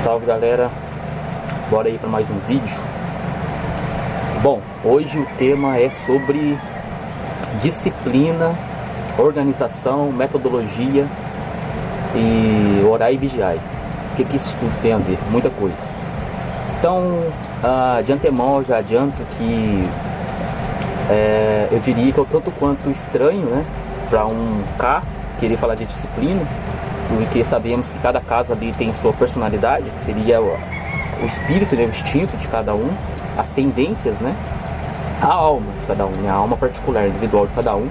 Salve galera, bora aí para mais um vídeo. Bom, hoje o tema é sobre disciplina, organização, metodologia e orar e vigiar. O que isso tudo tem a ver? Muita coisa. Então, de antemão eu já adianto que eu diria que é o tanto quanto estranho, né, para um K querer falar de disciplina, porque sabemos que cada casa ali tem sua personalidade, que seria o espírito, né, o instinto de cada um, as tendências, né, a alma de cada um, né, a alma particular, individual de cada um,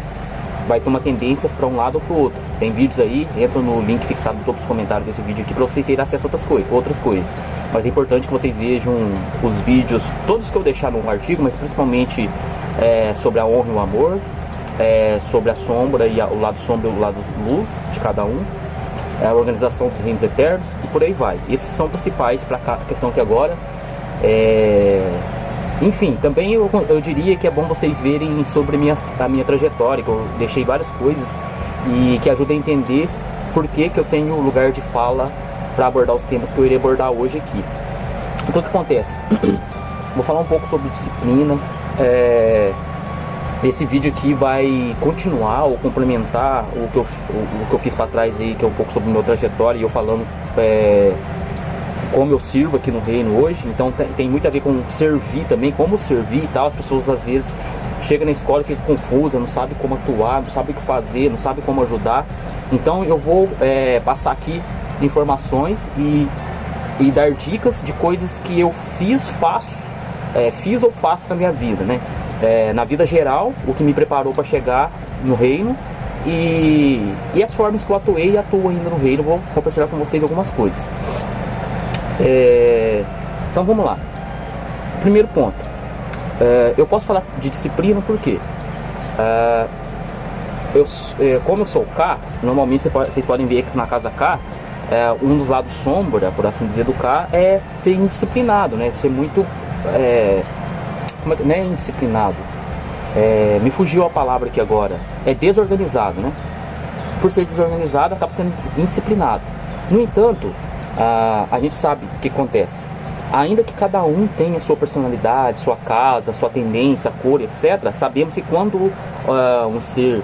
vai ter uma tendência para um lado ou para o outro. Tem vídeos aí, entra no link fixado no topo dos comentários desse vídeo aqui para vocês terem acesso a outras coisas. Mas é importante que vocês vejam os vídeos, todos que eu deixar no artigo, mas principalmente sobre a honra e o amor, sobre a sombra e o lado sombra e o lado luz de cada um, a organização dos reinos eternos e por aí vai. Esses são principais para a questão que agora enfim, também eu diria que é bom vocês verem sobre a minha trajetória, que eu deixei várias coisas e que ajudam a entender por que eu tenho lugar de fala para abordar os temas que eu irei abordar hoje aqui. Então o que acontece? Vou falar um pouco sobre disciplina. Esse vídeo aqui vai continuar ou complementar o que eu fiz para trás aí, que é um pouco sobre a minha trajetória, e eu falando como eu sirvo aqui no reino hoje. Então tem muito a ver com servir também, como servir e tal. As pessoas às vezes chegam na escola e ficam confusas, não sabem como atuar, não sabem o que fazer, não sabem como ajudar. Então eu vou passar aqui informações e dar dicas de coisas que eu fiz ou faço na minha vida, né? Na vida geral, o que me preparou para chegar no reino e as formas que eu atuei e atuo ainda no reino. Vou compartilhar com vocês algumas coisas. Então vamos lá. Primeiro ponto, eu posso falar de disciplina porque como eu sou K, normalmente vocês podem ver que na casa K, um dos lados sombra, por assim dizer, do K é ser indisciplinado, né? Ser muito não é indisciplinado, me fugiu a palavra aqui agora, é desorganizado, né? Por ser desorganizado, acaba sendo indisciplinado. No entanto, a gente sabe o que acontece. Ainda que cada um tenha sua personalidade, sua casa, sua tendência, cor, etc., sabemos que quando um ser,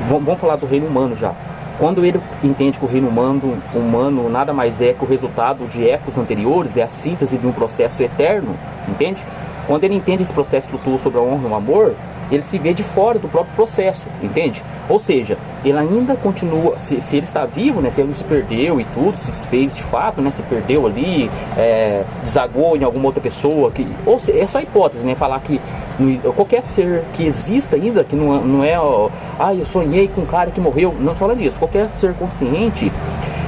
vamos falar do reino humano já, quando ele entende que o reino humano nada mais é que o resultado de ecos anteriores, é a síntese de um processo eterno, entende? Quando ele entende esse processo flutuo sobre a honra e o amor, ele se vê de fora do próprio processo, entende? Ou seja, ele ainda continua, se ele está vivo, né, se ele não se perdeu e tudo, se desfez de fato, né, se perdeu ali, desagou em alguma outra pessoa, ou seja, é só hipótese, né, falar que qualquer ser que exista ainda, que não é, eu sonhei com um cara que morreu, não fala disso. Qualquer ser consciente,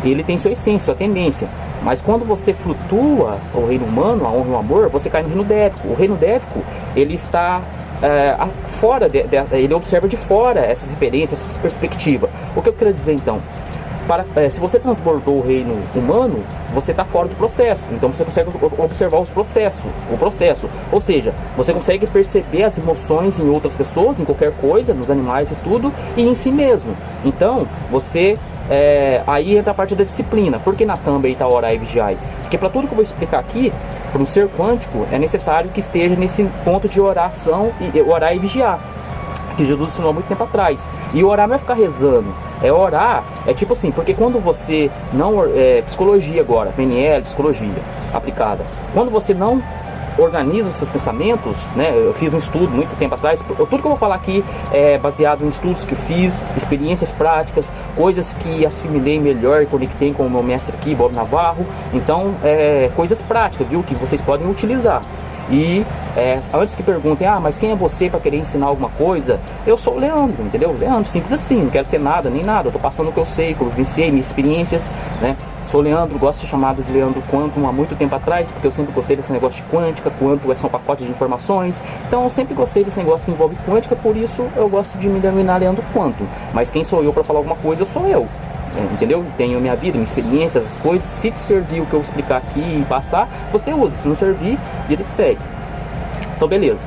ele tem sua essência, sua tendência. Mas quando você flutua o reino humano, a honra e o amor, você cai no reino dévico. O reino dévico, ele está fora, ele observa de fora essas referências, essa perspectiva. O que eu quero dizer então? Se você transbordou o reino humano, você está fora do processo. Então você consegue observar o processo. Ou seja, você consegue perceber as emoções em outras pessoas, em qualquer coisa, nos animais e tudo, e em si mesmo. Então você aí entra a parte da disciplina. Por que na thumb aí está orar e vigiar? Porque para tudo que eu vou explicar aqui, para um ser quântico, é necessário que esteja nesse ponto de oração e orar e vigiar, que Jesus ensinou há muito tempo atrás. E orar não é ficar rezando, orar, tipo assim, porque quando você não, psicologia agora, PNL, psicologia aplicada, quando você não organiza os seus pensamentos, né? Eu fiz um estudo muito tempo atrás, tudo que eu vou falar aqui é baseado em estudos que eu fiz, experiências práticas, coisas que assimilei melhor e conectei com o meu mestre aqui, Bob Navarro. Então, coisas práticas, viu, que vocês podem utilizar. E antes que perguntem, mas quem é você para querer ensinar alguma coisa? Eu sou o Leandro, entendeu? Leandro, simples assim, não quero ser nada, nem nada. Eu tô passando o que eu sei, que eu vivenciei, minhas experiências, né? Sou Leandro, gosto de ser chamado de Leandro Quantum há muito tempo atrás, porque eu sempre gostei desse negócio de quântica. Quantum são pacotes de informações, então eu sempre gostei desse negócio que envolve quântica, por isso eu gosto de me denominar Leandro Quantum. Mas quem sou eu para falar alguma coisa? Eu sou eu, entendeu? Tenho minha vida, minha experiência, as coisas. Se te servir o que eu explicar aqui e passar, você usa. Se não servir, vida que segue. Então beleza.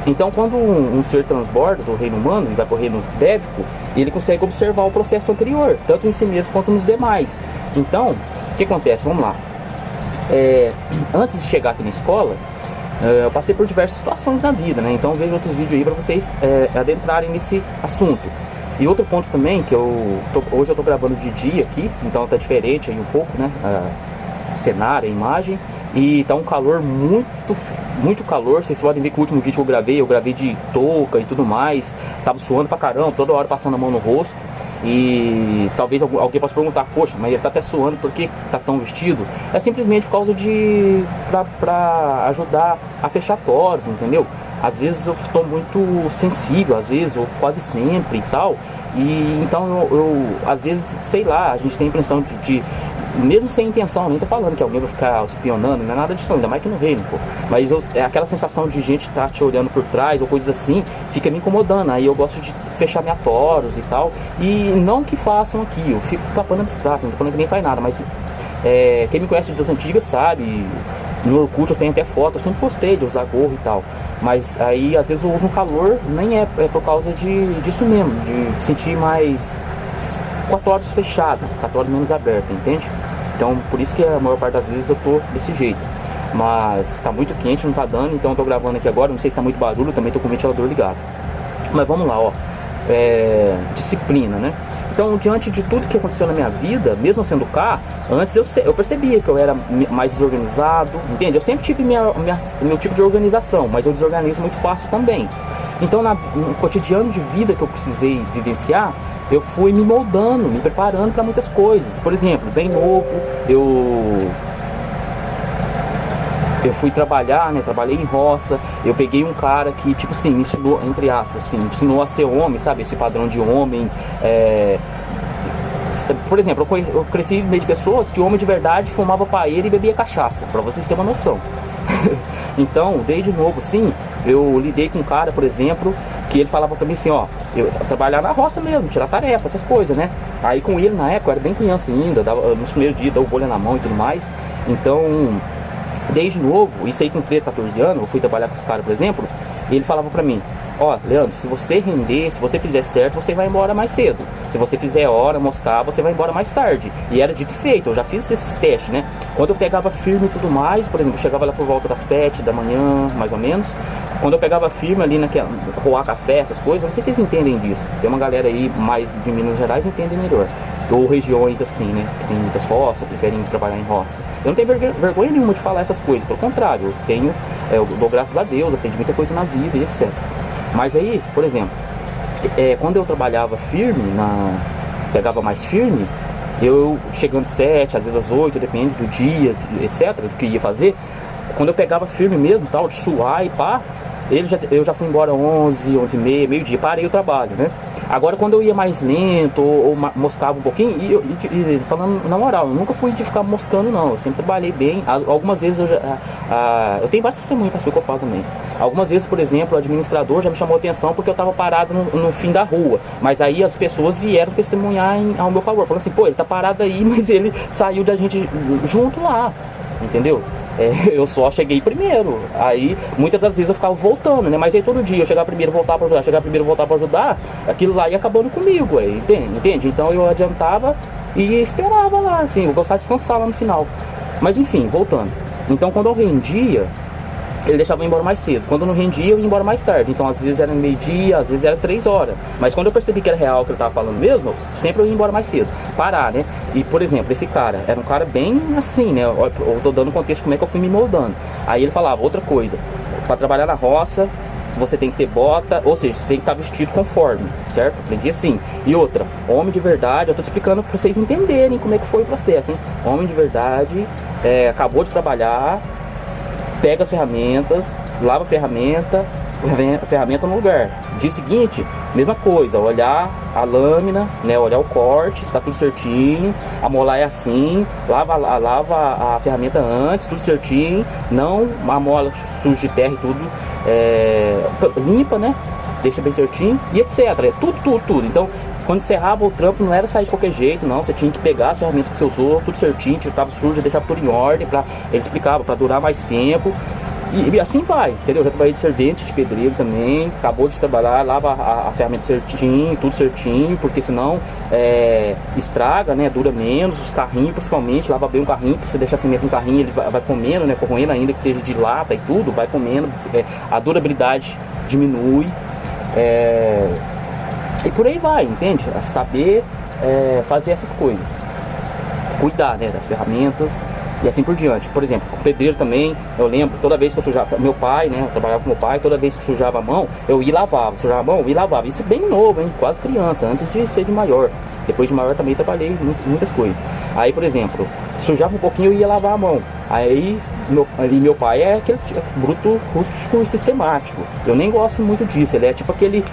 Então quando um ser transborda do reino humano e vai para o reino dévico, ele consegue observar o processo anterior, tanto em si mesmo quanto nos demais. Então, o que acontece? Vamos lá. Antes de chegar aqui na escola, eu passei por diversas situações na vida, né? Então vejo outros vídeos aí para vocês adentrarem nesse assunto. E outro ponto também, que hoje eu tô gravando de dia aqui, então tá diferente aí um pouco, né? Cenário, a imagem. E tá um calor muito calor. Vocês podem ver que o último vídeo que eu gravei de touca e tudo mais. Tava suando pra caramba, toda hora passando a mão no rosto. E talvez alguém possa perguntar, poxa, mas ele tá até suando, por que tá tão vestido? É simplesmente por causa pra ajudar a fechar poros, entendeu? Às vezes eu estou muito sensível, às vezes, ou quase sempre e tal. E então eu às vezes, sei lá, a gente tem a impressão de mesmo sem intenção, nem tô falando que alguém vai ficar espionando, não é nada disso, ainda mais que no reino, pô. Mas aquela sensação de gente estar te olhando por trás ou coisas assim, fica me incomodando. Aí eu gosto de fechar minha toros e tal. E não que façam aqui, eu fico tapando abstrato, não tô falando que nem faz nada, mas quem me conhece das antigas sabe, no Orkut eu tenho até foto, eu sempre postei de usar gorro e tal. Mas aí às vezes eu uso um calor, nem é por causa disso mesmo, de sentir mais 4 horas fechada, 4 horas menos aberta, entende? Então por isso que a maior parte das vezes eu tô desse jeito. Mas tá muito quente, não tá dando, então eu tô gravando aqui agora, não sei se tá muito barulho, também tô com o ventilador ligado. Mas vamos lá, ó. Disciplina, né? Então, diante de tudo que aconteceu na minha vida, mesmo sendo cá, antes eu percebia que eu era mais desorganizado, entende? Eu sempre tive meu tipo de organização, mas eu desorganizo muito fácil também. Então, no cotidiano de vida que eu precisei vivenciar, eu fui me moldando, me preparando para muitas coisas. Por exemplo, bem novo, eu fui trabalhar, né? Trabalhei em roça. Eu peguei um cara que, tipo assim, me ensinou, entre aspas, assim, me ensinou a ser homem, sabe? Esse padrão de homem. Por exemplo, eu cresci no meio de pessoas que o homem de verdade fumava paeira e bebia cachaça, pra vocês terem uma noção. Então, desde novo, sim, eu lidei com um cara, por exemplo, que ele falava pra mim assim, ó, eu trabalhar na roça mesmo, tirar tarefa, essas coisas, né? Aí com ele, na época, eu era bem criança ainda, nos primeiros dias, dava bolha na mão e tudo mais. Então, desde novo, isso aí com 13, 14 anos, eu fui trabalhar com esse cara, por exemplo, e ele falava pra mim, ó, Leandro, se você render, se você fizer certo, você vai embora mais cedo. Se você fizer hora, moscar, você vai embora mais tarde. E era dito e feito, eu já fiz esses testes, né? Quando eu pegava firme e tudo mais, por exemplo, eu chegava lá por volta das 7 da manhã, mais ou menos. Quando eu pegava firme ali naquela, roar café, essas coisas, não sei se vocês entendem disso. Tem uma galera aí mais de Minas Gerais que entende melhor. Ou regiões assim, né? Que tem muitas roças, preferem trabalhar em roça. Eu não tenho vergonha nenhuma de falar essas coisas, pelo contrário, eu dou graças a Deus, aprendi muita coisa na vida e etc. Mas aí, por exemplo, quando eu trabalhava firme, pegava mais firme, eu chegando 7, às vezes às 8, depende do dia, etc, do que ia fazer. Quando eu pegava firme mesmo, tal, de suar e pá, eu já fui embora 11, 11h30, meio-dia, parei o trabalho, né? Agora quando eu ia mais lento ou moscava um pouquinho, e falando na moral, eu nunca fui de ficar moscando não, eu sempre trabalhei bem. Algumas vezes eu tenho várias testemunhas para saber o que eu falo também. Algumas vezes, por exemplo, o administrador já me chamou a atenção porque eu estava parado no fim da rua, mas aí as pessoas vieram testemunhar ao meu favor, falando assim, pô, ele tá parado aí, mas ele saiu da gente junto lá, entendeu? Eu só cheguei primeiro. Aí muitas das vezes eu ficava voltando, né? Mas aí todo dia eu chegava primeiro, voltar para ajudar, chegar primeiro, voltar para ajudar, aquilo lá ia acabando comigo, aí, entende? Então eu adiantava e esperava lá, assim, eu gostava de descansar lá no final. Mas enfim, voltando. Então quando eu rendia, ele deixava eu ir embora mais cedo. Quando eu não rendia, eu ia embora mais tarde. Então às vezes era meio-dia, às vezes era 3 horas. Mas quando eu percebi que era real o que ele tava falando mesmo, sempre eu ia embora mais cedo. Parar, né? E por exemplo, esse cara era um cara bem assim, né? Eu tô dando contexto como é que eu fui me moldando. Aí ele falava outra coisa: para trabalhar na roça, você tem que ter bota, ou seja, você tem que estar vestido conforme, certo? Aprendi assim. E outra, homem de verdade, eu tô explicando pra vocês entenderem como é que foi o processo, hein? Homem de verdade, acabou de trabalhar, pega as ferramentas, lava a ferramenta no lugar. Dia seguinte, mesma coisa, olhar a lâmina, né, olhar o corte, se tá tudo certinho, a molar é assim, lava a ferramenta antes, tudo certinho, não a mola suja de terra e tudo, limpa, né, deixa bem certinho e etc. Tudo. Então, quando encerrava o trampo, não era sair de qualquer jeito, não. Você tinha que pegar as ferramentas que você usou, tudo certinho, que estava sujo, deixava tudo em ordem, ele explicava, para durar mais tempo. E assim vai, entendeu? Já trabalhei de servente, de pedreiro também, acabou de trabalhar, lava a ferramenta certinho, tudo certinho, porque senão estraga, né? Dura menos, os carrinhos principalmente, lava bem o carrinho, porque se deixar cimento no carrinho ele vai comendo, né? Corroendo, ainda que seja de lata e tudo, vai comendo, a durabilidade diminui, e por aí vai, entende? A saber fazer essas coisas, cuidar, né, das ferramentas. E assim por diante. Por exemplo, com o pedreiro também, eu lembro, toda vez que eu sujava, meu pai, né, eu trabalhava com meu pai, toda vez que sujava a mão, eu ia e lavava, sujava a mão, eu ia e lavava. Isso bem novo, hein, quase criança, antes de ser de maior. Depois de maior também trabalhei muitas coisas. Aí, por exemplo, sujava um pouquinho, eu ia lavar a mão. Aí, meu pai é aquele bruto, rústico e sistemático. Eu nem gosto muito disso, ele é tipo aquele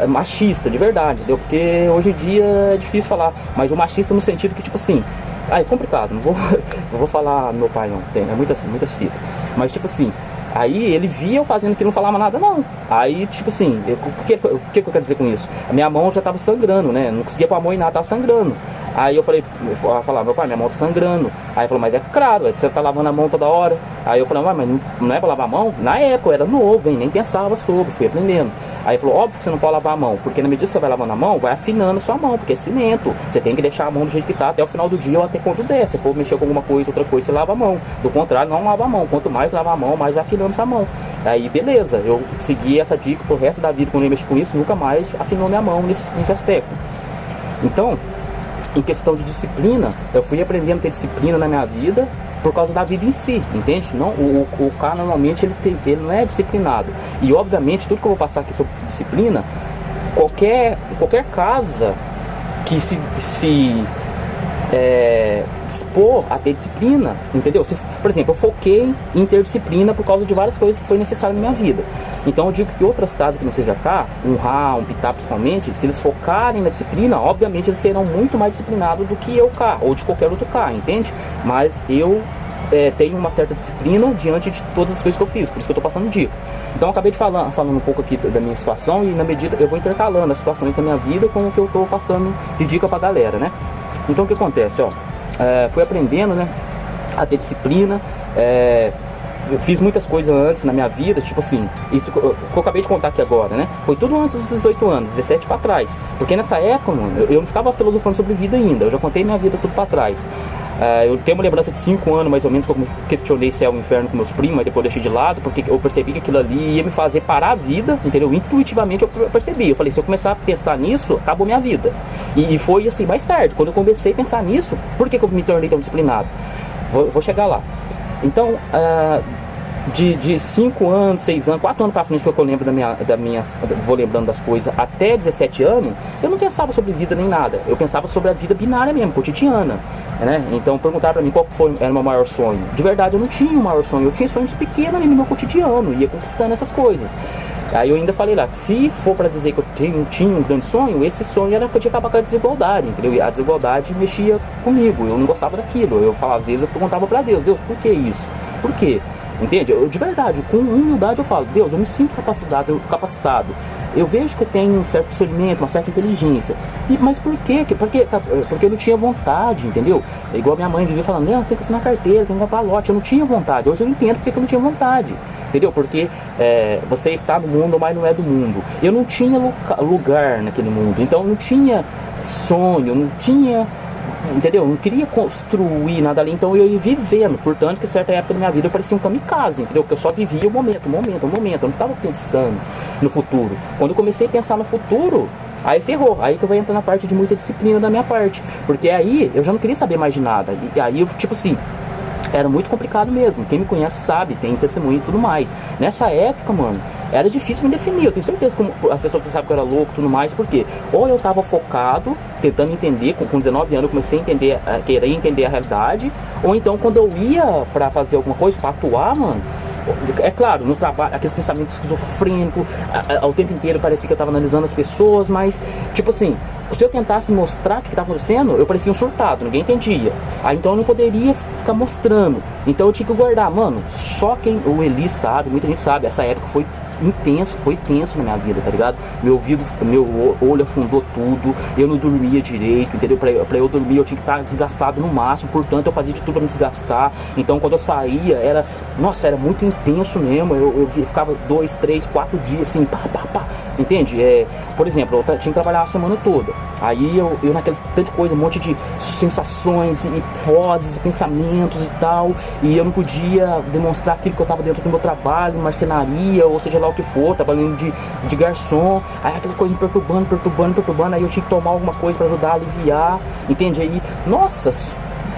machista, de verdade, entendeu? Porque hoje em dia é difícil falar, mas o machista no sentido que, tipo assim, é complicado, não vou falar meu pai não, tem muitas fitas. Mas tipo assim, aí ele via eu fazendo que não falava nada não. Aí tipo assim, o que eu quero dizer com isso? A minha mão já tava sangrando, né? Não conseguia pôr a mão em nada, tava sangrando. Aí eu falava, meu pai, minha mão tá sangrando. Aí ele falou, mas é claro, você tá lavando a mão toda hora. Aí eu falei, mas não é pra lavar a mão? Na época eu era novo, hein? Nem pensava sobre, fui aprendendo. Aí ele falou, óbvio que você não pode lavar a mão, porque na medida que você vai lavando a mão, vai afinando a sua mão, porque é cimento. Você tem que deixar a mão do jeito que tá até o final do dia ou até quando der. Se for mexer com alguma coisa, outra coisa, você lava a mão. Do contrário, não lava a mão. Quanto mais lava a mão, mais vai afinando sua mão. Aí beleza, eu segui essa dica pro resto da vida. Quando eu mexi com isso, nunca mais afinou minha mão nesse aspecto. Então, em questão de disciplina, eu fui aprendendo a ter disciplina na minha vida por causa da vida em si, entende? Não, o cara normalmente ele não é disciplinado. E obviamente tudo que eu vou passar aqui sobre disciplina, qualquer casa que se dispor a ter disciplina, entendeu? Por exemplo, eu foquei em ter disciplina por causa de várias coisas que foi necessário na minha vida. Então eu digo que outras casas que não seja cá, um RA, um Pitá principalmente, se eles focarem na disciplina, obviamente eles serão muito mais disciplinados do que eu cá, ou de qualquer outro cá, entende? Mas eu tenho uma certa disciplina diante de todas as coisas que eu fiz, por isso que eu estou passando dica. Então eu acabei de falando um pouco aqui da minha situação, e na medida eu vou intercalando as situações da minha vida com o que eu estou passando de dica pra galera, né? Então o que acontece, ó, fui aprendendo, né, a ter disciplina, eu fiz muitas coisas antes na minha vida, tipo assim, isso que eu acabei de contar aqui agora, né? Foi tudo antes dos 18 anos, 17 pra trás. Porque nessa época, mano, eu não ficava filosofando sobre vida ainda, eu já contei minha vida tudo pra trás. Eu tenho uma lembrança de 5 anos, mais ou menos, que eu questionei céu e inferno com meus primos, mas depois eu deixei de lado, porque eu percebi que aquilo ali ia me fazer parar a vida, entendeu? Intuitivamente eu percebi. Eu falei, se eu começar a pensar nisso, acabou minha vida. E foi assim, mais tarde, quando eu comecei a pensar nisso, por que eu me tornei tão disciplinado? Vou chegar lá. Então, de 5 anos, 6 anos, 4 anos pra frente, que eu lembro vou lembrando das coisas, até 17 anos, eu não pensava sobre vida nem nada. Eu pensava sobre a vida binária mesmo, cotidiana, né? Então perguntaram pra mim qual era o meu maior sonho. De verdade, eu não tinha um maior sonho, eu tinha sonhos pequenos ali no meu cotidiano, ia conquistando essas coisas. Aí eu ainda falei lá, que se for pra dizer que eu tinha um grande sonho, esse sonho era que eu tinha que acabar com a desigualdade, entendeu? E a desigualdade mexia comigo, eu não gostava daquilo. Eu falava, às vezes eu perguntava pra Deus, por que isso? Por quê? Entende? Eu, de verdade, com humildade eu falo, Deus, eu me sinto capacitado. Eu vejo que eu tenho um certo discernimento, uma certa inteligência. Mas por quê? Porque eu não tinha vontade, entendeu? É igual minha mãe vivia falando, não, você tem que assinar carteira, tem que comprar lote. Eu não tinha vontade. Hoje eu entendo porque eu não tinha vontade. Entendeu? Porque você está no mundo, mas não é do mundo. Eu não tinha lugar naquele mundo. Então eu não tinha sonho, não tinha... Entendeu? Eu não queria construir nada ali, então eu ia vivendo. Portanto, que certa época da minha vida eu parecia um kamikaze, entendeu? Porque eu só vivia o momento. Eu não estava pensando no futuro. Quando eu comecei a pensar no futuro, aí ferrou. Aí que eu vou entrar na parte de muita disciplina da minha parte. Porque aí eu já não queria saber mais de nada. E aí eu, tipo assim, era muito complicado mesmo. Quem me conhece sabe, tem testemunho e tudo mais. Nessa época, mano, era difícil me definir. Eu tenho certeza que as pessoas pensavam que eu era louco e tudo mais, porque ou eu tava focado, tentando entender, com 19 anos eu comecei a entender, querer entender a realidade, ou então quando eu ia pra fazer alguma coisa, pra atuar, mano, é claro, no trabalho, aqueles pensamentos esquizofrênicos, ao tempo inteiro parecia que eu tava analisando as pessoas, mas, tipo assim, se eu tentasse mostrar o que estava acontecendo, eu parecia um surtado, ninguém entendia. Aí então eu não poderia ficar mostrando. Então eu tinha que guardar, mano, só quem, o Eli sabe, muita gente sabe, essa época foi intenso, foi tenso na minha vida, tá ligado? Meu olho afundou tudo, eu não dormia direito, entendeu? Pra eu dormir eu tinha que estar desgastado no máximo, portanto eu fazia de tudo pra me desgastar. Então quando eu saía, era muito intenso mesmo. Eu ficava 2, 3, 4 dias assim, pá, entende? Por exemplo, eu tinha que trabalhar a semana toda. Aí eu naquele tanto de coisa, um monte de sensações e vozes e pensamentos e tal, e eu não podia demonstrar aquilo que eu estava dentro do meu trabalho, marcenaria, ou seja lá o que for, trabalhando de garçom. Aí aquela coisa me perturbando, aí eu tinha que tomar alguma coisa para ajudar a aliviar, entende? Aí, nossa,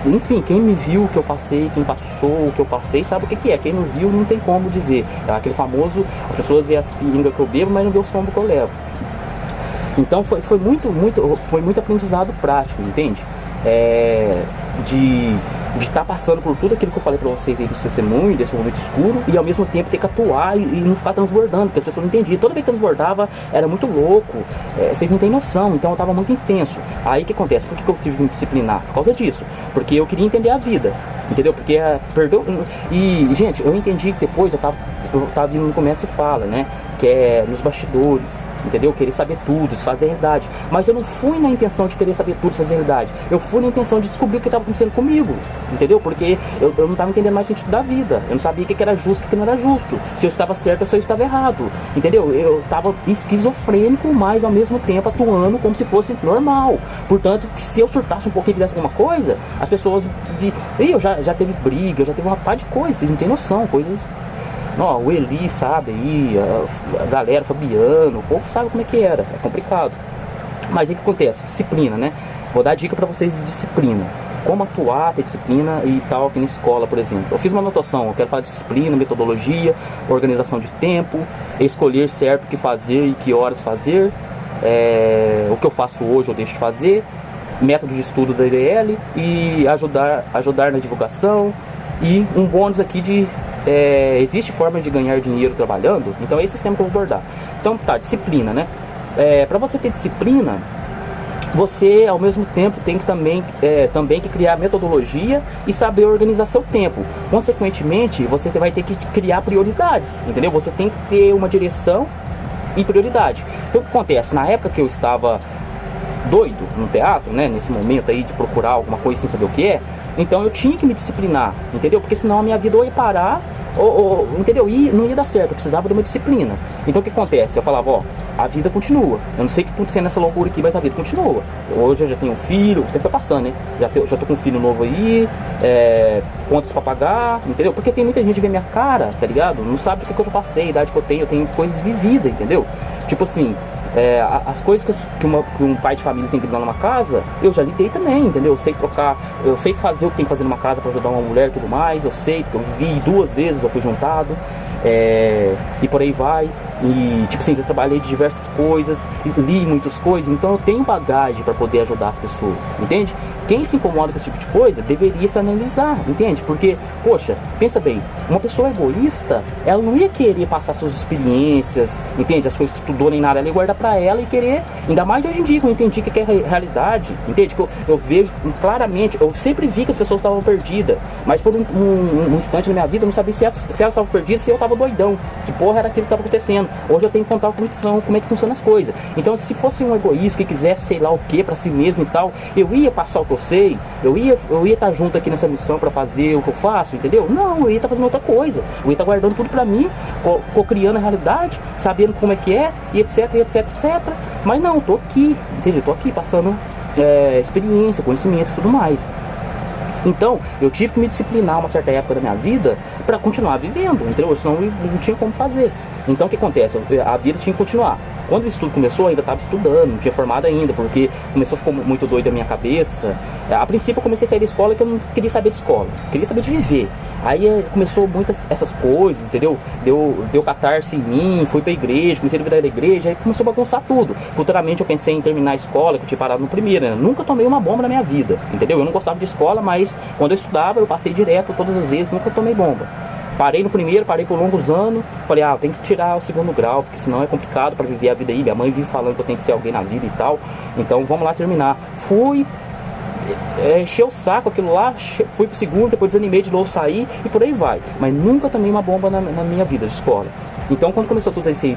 enfim, quem me viu o que eu passei, quem passou o que eu passei, sabe o que é. Quem não viu não tem como dizer. É aquele famoso, as pessoas veem as pingas que eu bebo, mas não vê os tombos que eu levo. Então foi muito aprendizado prático, entende? De estar passando por tudo aquilo que eu falei pra vocês aí do testemunho, desse momento escuro, e ao mesmo tempo ter que atuar e não ficar transbordando, porque as pessoas não entendiam. Toda vez que transbordava era muito louco, vocês não têm noção, então eu tava muito intenso. Aí o que acontece? Por que eu tive que me disciplinar? Por causa disso, porque eu queria entender a vida, entendeu? Porque e gente, eu entendi que depois eu tava vindo no começo e fala, né? Que é nos bastidores, entendeu? Querer saber tudo, fazer a realidade. Mas eu não fui na intenção de querer saber tudo, fazer a realidade. Eu fui na intenção de descobrir o que estava acontecendo comigo, entendeu? Porque eu não estava entendendo mais o sentido da vida. Eu não sabia o que era justo e o que não era justo. Se eu estava certo ou se eu estava errado, entendeu? Eu estava esquizofrênico, mas ao mesmo tempo atuando como se fosse normal. Portanto, se eu surtasse um pouquinho e fizesse alguma coisa, as pessoas... eu já teve briga, já teve uma par de coisas, vocês não tem noção, coisas... Não, o Eli sabe aí, a galera, Fabiano, o povo sabe como é que era, é complicado. Mas aí o que acontece? Disciplina, né? Vou dar dica pra vocês de disciplina. Como atuar, ter disciplina e tal aqui na escola, por exemplo. Eu fiz uma anotação, eu quero falar de disciplina, metodologia, organização de tempo, escolher certo o que fazer e que horas fazer, o que eu faço hoje eu deixo de fazer, método de estudo da IDL e ajudar na divulgação e um bônus aqui de... existe formas de ganhar dinheiro trabalhando, então é esse sistema que eu vou abordar. Então tá, disciplina, né? Para você ter disciplina, você ao mesmo tempo tem que também que criar metodologia e saber organizar seu tempo. Consequentemente, você vai ter que criar prioridades, entendeu? Você tem que ter uma direção e prioridade. Então o que acontece? Na época que eu estava doido no teatro, né? Nesse momento aí de procurar alguma coisa sem saber o que é, então eu tinha que me disciplinar, entendeu? Porque senão a minha vida ou ia parar, entendeu? E não ia dar certo, eu precisava de uma disciplina. Então o que acontece? Eu falava, a vida continua. Eu não sei o que está acontecendo nessa loucura aqui, mas a vida continua. Hoje eu já tenho um filho, o tempo vai passando, né? Já tô com um filho novo aí, contas pra pagar, entendeu? Porque tem muita gente que vê minha cara, tá ligado? Não sabe o que eu já passei, a idade que eu tenho coisas vividas, entendeu? Tipo assim, as coisas que um pai de família tem que lidar numa casa, eu já lidei também, entendeu? Eu sei trocar, eu sei fazer o que tem que fazer numa casa para ajudar uma mulher e tudo mais, eu sei, porque eu vivi 2 vezes, eu fui juntado, e por aí vai. E tipo assim, eu trabalhei de diversas coisas, li muitas coisas, então eu tenho bagagem para poder ajudar as pessoas, entende? Quem se incomoda com esse tipo de coisa deveria se analisar, entende? Porque, poxa, pensa bem, uma pessoa egoísta, ela não ia querer passar suas experiências, entende? As coisas que estudou nem nada, ela ia guardar pra ela e querer, ainda mais hoje em dia que eu entendi que é realidade, entende? Que eu vejo claramente, eu sempre vi que as pessoas estavam perdidas, mas por um instante na minha vida eu não sabia se elas estavam perdidas, se eu tava doidão, que porra era aquilo que estava acontecendo. Hoje eu tenho que contar como é que funcionam as coisas. Então se fosse um egoísta que quisesse sei lá o que pra si mesmo e tal, eu ia passar o que eu sei, eu ia estar junto aqui nessa missão pra fazer o que eu faço, entendeu? Não, eu ia estar fazendo outra coisa, eu ia estar guardando tudo pra mim, criando a realidade, sabendo como é que é, e etc, etc. Mas não, eu tô aqui, entendeu? Eu tô aqui passando experiência, conhecimento e tudo mais. Então, eu tive que me disciplinar uma certa época da minha vida para continuar vivendo, entendeu? Senão eu não tinha como fazer. Então, o que acontece? A vida tinha que continuar. Quando o estudo começou, eu ainda estava estudando, não tinha formado ainda, porque começou a ficar muito doido a minha cabeça. A princípio, eu comecei a sair da escola que eu não queria saber de escola, eu queria saber de viver. Aí começou muitas essas coisas, entendeu? Deu catarse em mim, fui pra igreja, comecei a duvidar da igreja, aí começou a bagunçar tudo. Futuramente eu pensei em terminar a escola, que eu tinha parado no primeiro, né? Nunca tomei uma bomba na minha vida, entendeu? Eu não gostava de escola, mas quando eu estudava, eu passei direto todas as vezes, nunca tomei bomba. Parei no primeiro, parei por longos anos, falei, eu tenho que tirar o 2º grau, porque senão é complicado para viver a vida aí. Minha mãe vive falando que eu tenho que ser alguém na vida e tal, então vamos lá terminar. Fui, encheu o saco aquilo lá, fui pro 2º, depois desanimei de novo, sair e por aí vai. Mas nunca tomei uma bomba na minha vida de escola. Então, quando começou tudo esse,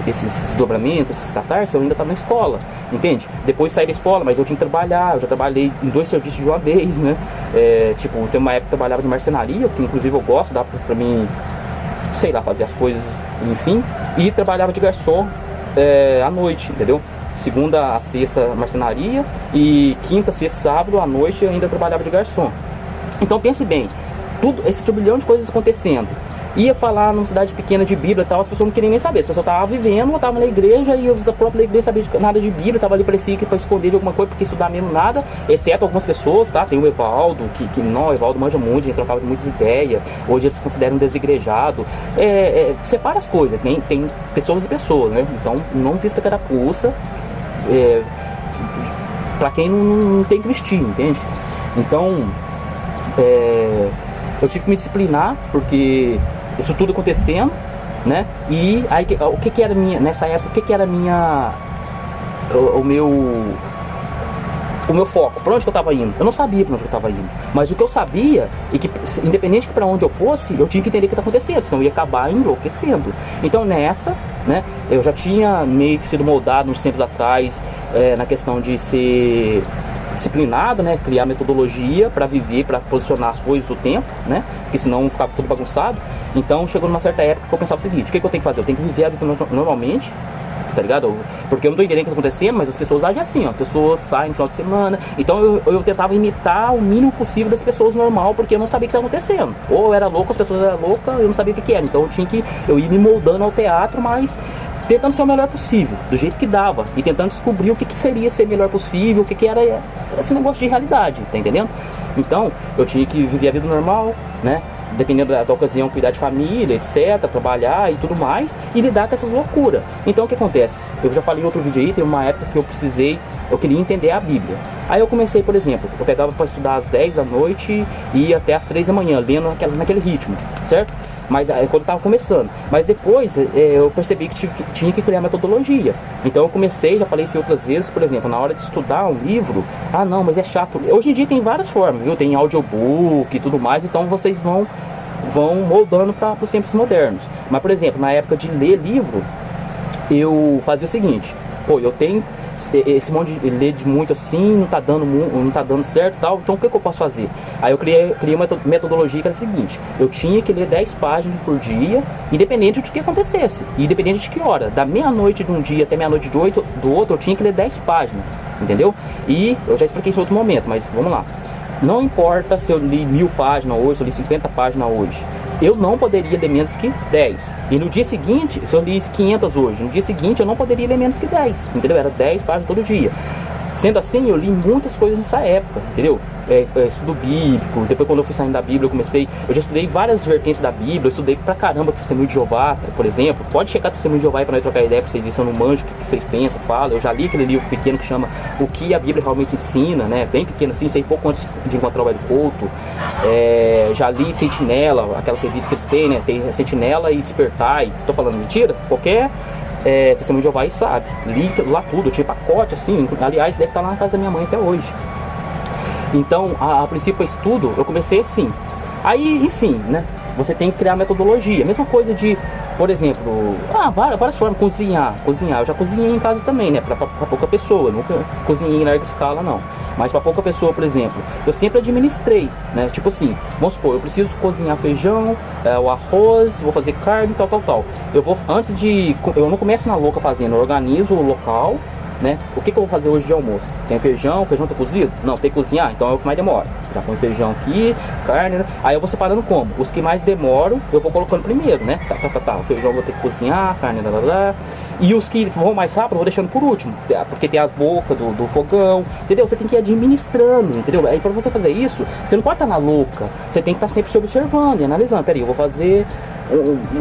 esses desdobramentos, esses catarses, eu ainda estava na escola, entende? Depois saí da escola, mas eu tinha que trabalhar, eu já trabalhei em 2 serviços de uma vez, né? Tipo, tem uma época que eu trabalhava de marcenaria, que inclusive eu gosto, dá pra mim, sei lá, fazer as coisas, enfim. E trabalhava de garçom à noite, entendeu? Segunda a sexta, marcenaria, e quinta, sexta, sábado, à noite eu ainda trabalhava de garçom. Então pense bem, tudo, esse turbilhão de coisas acontecendo. Ia falar numa cidade pequena de Bíblia e tal, as pessoas não queriam nem saber. As pessoas estavam vivendo, estavam na igreja e os da própria igreja sabiam nada de Bíblia, estavam ali parecia que para esconder de alguma coisa, porque estudar mesmo nada, exceto algumas pessoas, tá? Tem o Evaldo, que não, o Evaldo manja muito, a gente trocava muitas ideias, hoje eles se consideram desigrejado. Separa as coisas, tem pessoas e pessoas, né? Então não vista carapuça para quem não tem que vestir, entende? Então eu tive que me disciplinar, porque isso tudo acontecendo, né? E aí, o que era minha, nessa época, o que era minha, o meu foco, para onde que eu estava indo? Eu não sabia para onde eu estava indo, mas o que eu sabia é que, independente de para onde eu fosse, eu tinha que entender o que está acontecendo, senão eu ia acabar enlouquecendo. Então nessa, né, eu já tinha meio que sido moldado uns tempos atrás, na questão de ser disciplinado, né, criar metodologia para viver, para posicionar as coisas o tempo, né, porque senão ficava tudo bagunçado. Então chegou numa certa época que eu pensava o seguinte: o que eu tenho que fazer? Eu tenho que viver a vida normalmente, tá ligado? Porque eu não tô entendendo o que tá acontecendo, mas as pessoas agem assim, ó. As pessoas saem no final de semana. Então eu tentava imitar o mínimo possível das pessoas normal, porque eu não sabia o que estava acontecendo. Ou eu era louco, as pessoas eram loucas, eu não sabia o que era. Então eu ia me moldando ao teatro, mas tentando ser o melhor possível, do jeito que dava, e tentando descobrir o que seria ser melhor possível, o que era esse negócio de realidade, tá entendendo? Então eu tinha que viver a vida normal, né? Dependendo da ocasião, cuidar de família, etc, trabalhar e tudo mais, e lidar com essas loucuras. Então o que acontece? Eu já falei em outro vídeo aí, tem uma época que eu queria entender a Bíblia. Aí eu comecei, por exemplo, eu pegava para estudar às 10 da noite e ia até às 3 da manhã, lendo naquele ritmo, certo? Mas quando estava começando. Mas depois eu percebi que tinha que criar metodologia. Então eu comecei, já falei isso outras vezes, por exemplo, na hora de estudar um livro, não, mas é chato. Hoje em dia tem várias formas, viu? Tem audiobook e tudo mais, então vocês vão moldando para os tempos modernos. Mas, por exemplo, na época de ler livro, eu fazia o seguinte: pô, eu tenho esse monte de ler de muito assim, não tá dando certo e tal, então o que eu posso fazer? Aí eu criei uma metodologia que era a seguinte: eu tinha que ler 10 páginas por dia, independente do que acontecesse, e independente de que hora, da meia-noite de um dia até meia-noite do outro, eu tinha que ler 10 páginas, entendeu? E eu já expliquei isso em outro momento, mas vamos lá. Não importa se eu li 1000 páginas hoje, se eu li 50 páginas hoje, eu não poderia ler menos que 10. E no dia seguinte, se eu li 500 hoje, no dia seguinte eu não poderia ler menos que 10, entendeu? Era 10 páginas todo dia. Sendo assim, eu li muitas coisas nessa época, entendeu? Estudo bíblico, depois quando eu fui saindo da Bíblia, eu já estudei várias vertentes da Bíblia, eu estudei pra caramba Testemunho de Jeová, por exemplo. Pode checar Testemunho de Jeová para nós trocar ideia, pra vocês verem se eu não manjo, o que vocês pensam, falam. Eu já li aquele livro pequeno que chama O que a Bíblia realmente ensina, né? Bem pequeno assim, sei pouco antes de encontrar o Hélio Couto. Já li Sentinela, aquelas revistas que eles têm, né? Tem Sentinela e Despertar, e tô falando mentira? Qualquer Testemunho de Jeová e sabe, li lá tudo, eu tinha pacote assim, aliás, deve estar lá na casa da minha mãe até hoje. Então, a princípio, estudo, eu comecei assim. Aí, enfim, né, você tem que criar metodologia, mesma coisa de, por exemplo, várias formas, cozinhar, eu já cozinhei em casa também, né, pra pouca pessoa, nunca cozinhei em larga escala não, mas pra pouca pessoa, por exemplo, eu sempre administrei, né, tipo assim, vamos supor, eu preciso cozinhar feijão, o arroz, vou fazer carne, tal, eu não começo na louca fazendo, eu organizo o local, né, o que eu vou fazer hoje de almoço? Tem feijão tá cozido? Não, tem que cozinhar, então é o que mais demora. Já põe feijão aqui, carne, né? Aí eu vou separando como? Os que mais demoram, eu vou colocando primeiro, né? O feijão eu vou ter que cozinhar, carne, e os que vão mais rápido, eu vou deixando por último, porque tem as bocas do fogão, entendeu? Você tem que ir administrando, entendeu? Aí pra você fazer isso, você não pode estar na louca, você tem que estar sempre se observando e analisando. Peraí, eu vou fazer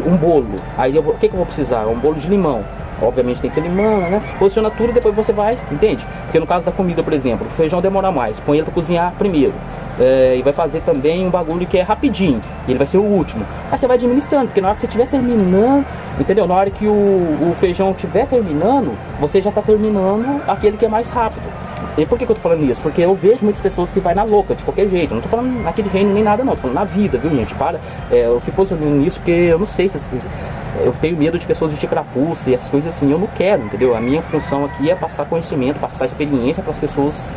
um bolo, aí o que eu vou precisar? Um bolo de limão. Obviamente tem que ter limão, né? Posiciona tudo e depois você vai, entende? Porque no caso da comida, por exemplo, o feijão demora mais, põe ele para cozinhar primeiro. E vai fazer também um bagulho que é rapidinho, e ele vai ser o último. Aí você vai administrando, porque na hora que você estiver terminando, entendeu? Na hora que o feijão estiver terminando, você já está terminando aquele que é mais rápido. E por que eu tô falando isso? Porque eu vejo muitas pessoas que vai na louca, de qualquer jeito. Eu não tô falando aqui de reino nem nada não, tô falando na vida, viu, gente? Eu fico posicionando nisso porque eu não sei se eu tenho medo de pessoas de crapuça e essas coisas assim, eu não quero, entendeu? A minha função aqui é passar conhecimento, passar experiência para as pessoas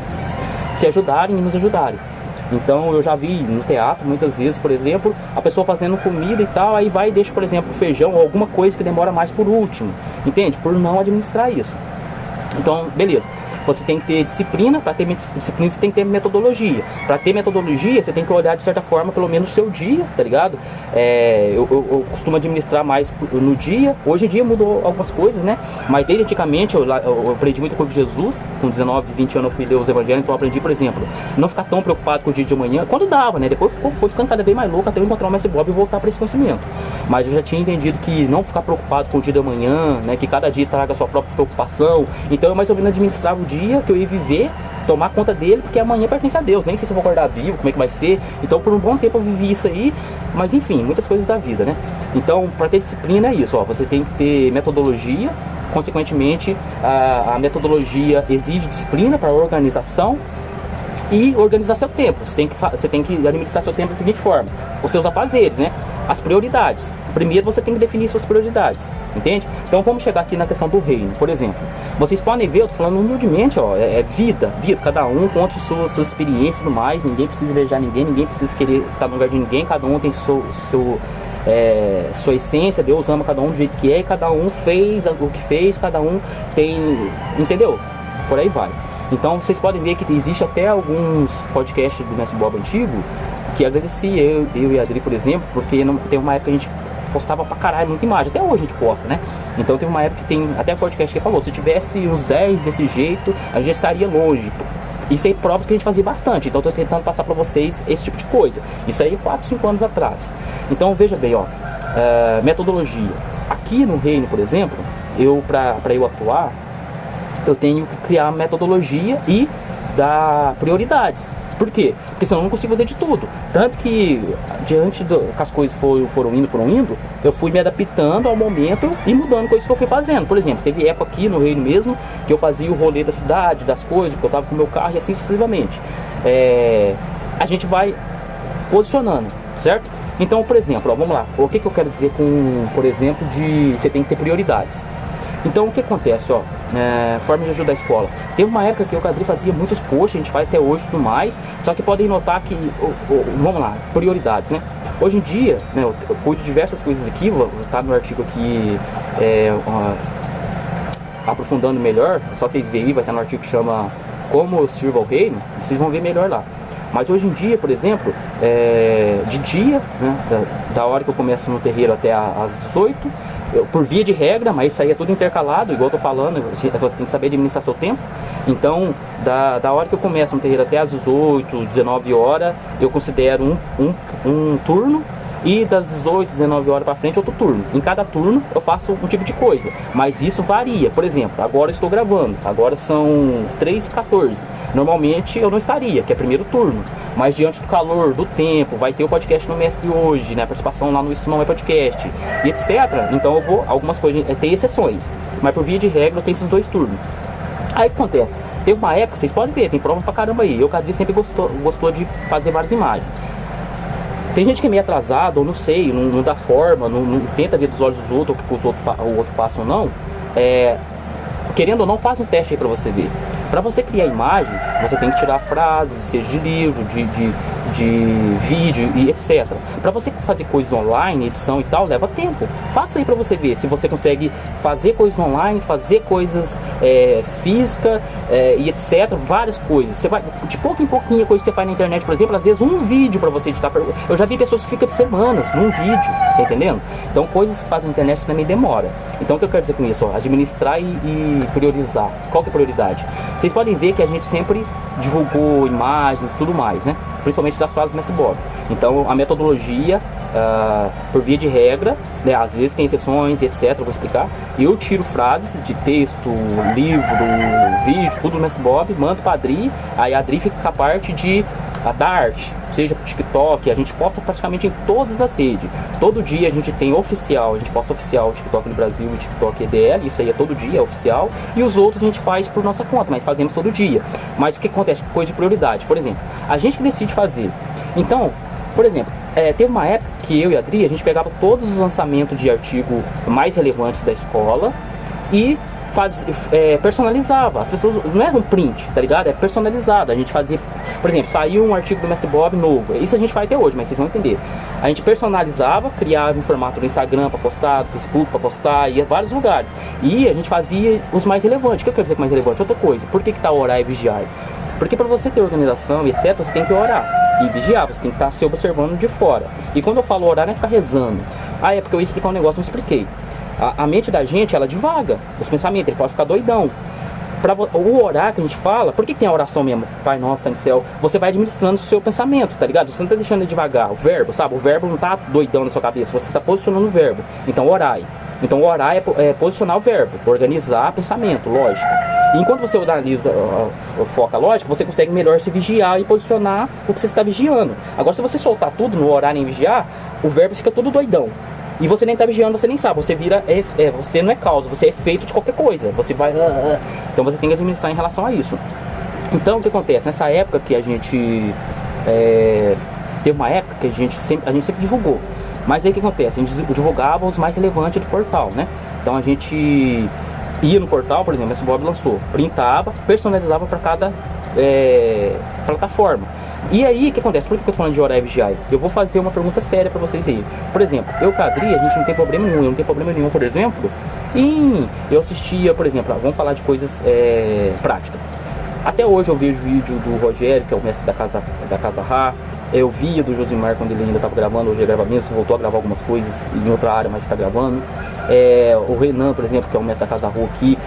se ajudarem e nos ajudarem. Então eu já vi no teatro muitas vezes, por exemplo, a pessoa fazendo comida e tal, aí vai e deixa, por exemplo, feijão ou alguma coisa que demora mais por último, entende? Por não administrar isso. Então, beleza. Você tem que ter disciplina, para ter disciplina você tem que ter metodologia. Para ter metodologia, você tem que olhar de certa forma, pelo menos o seu dia, tá ligado? Eu costumo administrar mais no dia. Hoje em dia mudou algumas coisas, né? Mas desde antigamente eu aprendi muita coisa de Jesus. Com 19, 20 anos eu fui ler os evangelhos, então eu aprendi, por exemplo, não ficar tão preocupado com o dia de amanhã. Quando dava, né? Depois foi ficando cada vez mais louco até eu encontrar o Mestre Bob e voltar para esse conhecimento. Mas eu já tinha entendido que não ficar preocupado com o dia de amanhã, né? Que cada dia traga a sua própria preocupação. Então eu mais ou menos administrava o dia que eu ia viver, tomar conta dele, porque amanhã pertence a Deus, nem sei se eu vou acordar vivo, como é que vai ser. Então por um bom tempo eu vivi isso aí, mas enfim, muitas coisas da vida, né? Então para ter disciplina é isso, ó, você tem que ter metodologia, consequentemente a metodologia exige disciplina para organização e organizar seu tempo. Você tem que administrar seu tempo da seguinte forma: os seus afazeres, né? As prioridades. Primeiro você tem que definir suas prioridades, entende? Então vamos chegar aqui na questão do reino, por exemplo. Vocês podem ver, eu tô falando humildemente, ó, vida, cada um conte suas experiências e tudo mais. Ninguém precisa invejar ninguém precisa querer estar no lugar de ninguém, cada um tem sua essência, Deus ama cada um do jeito que é, e cada um fez o que fez, cada um tem, entendeu? Por aí vai. Então vocês podem ver que existe até alguns podcasts do Mestre Bob antigo que agradeci eu e a Adri, por exemplo, porque tem uma época que a gente postava pra caralho muita imagem, até hoje a gente posta, né? Então tem uma época que tem até podcast que falou, se tivesse uns 10 desse jeito, a gente estaria longe. Isso aí prova que a gente fazia bastante, então eu tô tentando passar pra vocês esse tipo de coisa. Isso aí 4, 5 anos atrás. Então veja bem, ó, metodologia. Aqui no reino, por exemplo, pra eu atuar, eu tenho que criar metodologia e dar prioridades. Por quê? Porque senão eu não consigo fazer de tudo. Tanto que, diante que as coisas foram indo, eu fui me adaptando ao momento e mudando coisas que eu fui fazendo. Por exemplo, teve época aqui no reino mesmo que eu fazia o rolê da cidade, das coisas, porque eu estava com o meu carro e assim sucessivamente. A gente vai posicionando, certo? Então, por exemplo, ó, vamos lá. O que eu quero dizer com, por exemplo, de você tem que ter prioridades. Então o que acontece, ó, forma de ajudar a escola. Teve uma época que o Cadri fazia muitos posts, a gente faz até hoje e tudo mais, só que podem notar que, vamos lá, prioridades, né? Hoje em dia, né, eu cuido de diversas coisas aqui, vou estar no artigo aqui aprofundando melhor, é só vocês verem aí, vai estar no artigo que chama Como eu sirvo ao reino, vocês vão ver melhor lá. Mas hoje em dia, por exemplo, de dia, né, da hora que eu começo no terreiro até às 18, por via de regra, mas isso aí é tudo intercalado, igual eu tô falando, você tem que saber administrar seu tempo. Então, da hora que eu começo no terreiro até às 18, 19 horas, eu considero um turno, e das 18, 19 horas para frente outro turno. Em cada turno eu faço um tipo de coisa, mas isso varia. Por exemplo, agora eu estou gravando, agora são 3h14. Normalmente eu não estaria, que é primeiro turno, mas diante do calor, do tempo, vai ter o podcast no Mestre hoje, né? A participação lá no Isso Não É Podcast, e etc. Então eu vou, algumas coisas, tem exceções, mas por via de regra eu tenho esses 2 turnos. Aí o que acontece? Teve uma época, vocês podem ver, tem prova pra caramba aí. Eu, Cadri, sempre gostou de fazer várias imagens. Tem gente que é meio atrasado, ou não sei, não dá forma, não tenta ver dos olhos dos outros, o que o outro passa ou não. Querendo ou não, faz um teste aí pra você ver. Para você criar imagens, você tem que tirar frases, seja de livro, de vídeo e etc. Para você fazer coisas online, edição e tal, leva tempo. Faça aí para você ver se você consegue fazer coisas online, fazer coisas física e etc. Várias coisas. Você vai de pouco em pouquinho, coisa que você faz na internet, por exemplo, às vezes um vídeo para você editar. Eu já vi pessoas que ficam de semanas num vídeo, tá entendendo? Então coisas que fazem na internet também demora. Então o que eu quero dizer com isso? Ó, administrar e priorizar. Qual que é a prioridade? Vocês podem ver que a gente sempre divulgou imagens e tudo mais, né? Principalmente das frases do Mestre Bob. Então a metodologia, por via de regra, né? Às vezes tem exceções e etc, eu vou explicar. Eu tiro frases de texto, livro, vídeo, tudo do Mestre Bob, mando para a Adri, aí a Adri fica com a parte de da arte, seja pro TikTok, a gente posta praticamente em todas as redes. Todo dia a gente tem oficial, a gente posta oficial o TikTok no Brasil e TikTok EDL, isso aí é todo dia, é oficial, e os outros a gente faz por nossa conta, mas fazemos todo dia. Mas o que acontece? Coisa de prioridade, por exemplo, a gente que decide fazer. Então, por exemplo, teve uma época que eu e a Adri, a gente pegava todos os lançamentos de artigo mais relevantes da escola e personalizava. As pessoas não era um print, tá ligado? É personalizado. A gente fazia, por exemplo, saiu um artigo do Mestre Bob novo. Isso a gente faz até hoje, mas vocês vão entender. A gente personalizava, criava um formato no Instagram para postar, no Facebook para postar, ia a vários lugares. E a gente fazia os mais relevantes. O que eu quero dizer com mais relevante? Outra coisa. Por que tá orar e vigiar? Porque para você ter organização e etc, você tem que orar e vigiar, você tem que estar se observando de fora. E quando eu falo orar, não é ficar rezando. Ah, é porque eu ia explicar um negócio, não expliquei. A mente da gente, ela divaga, os pensamentos, ele pode ficar doidão. O orar que a gente fala, por que tem a oração mesmo? Pai nosso, tá no céu. Você vai administrando o seu pensamento, tá ligado? Você não tá deixando ele devagar. O verbo, sabe? O verbo não tá doidão na sua cabeça, você está posicionando o verbo. Então orai. Então orar é posicionar o verbo, organizar pensamento, lógica. E enquanto você organiza, foca a lógica, você consegue melhor se vigiar e posicionar o que você está vigiando. Agora, se você soltar tudo no orar nem vigiar, o verbo fica todo doidão. E você nem está vigiando, você nem sabe. Você vira, você não é causa, você é efeito de qualquer coisa. Você vai... Então você tem que administrar em relação a isso. Então o que acontece? Nessa época que a gente... teve uma época que a gente sempre divulgou. Mas aí o que acontece? A gente divulgava os mais relevantes do portal, né? Então a gente ia no portal, por exemplo, esse Bob lançou, printava, personalizava para cada plataforma. E aí, o que acontece? Por que eu tô falando de orar e vigiar? Eu vou fazer uma pergunta séria pra vocês aí. Por exemplo, eu com a Adri, a gente não tem problema nenhum. Eu não tenho problema nenhum, por exemplo, eu assistia, por exemplo, vamos falar de coisas práticas. Até hoje eu vejo vídeo do Rogério, que é o mestre da Casa Rá. Eu via do Josimar quando ele ainda estava gravando, hoje ele grava mesmo, voltou a gravar algumas coisas em outra área, mas está gravando. O Renan, por exemplo, que é o mestre da Casa Rá aqui,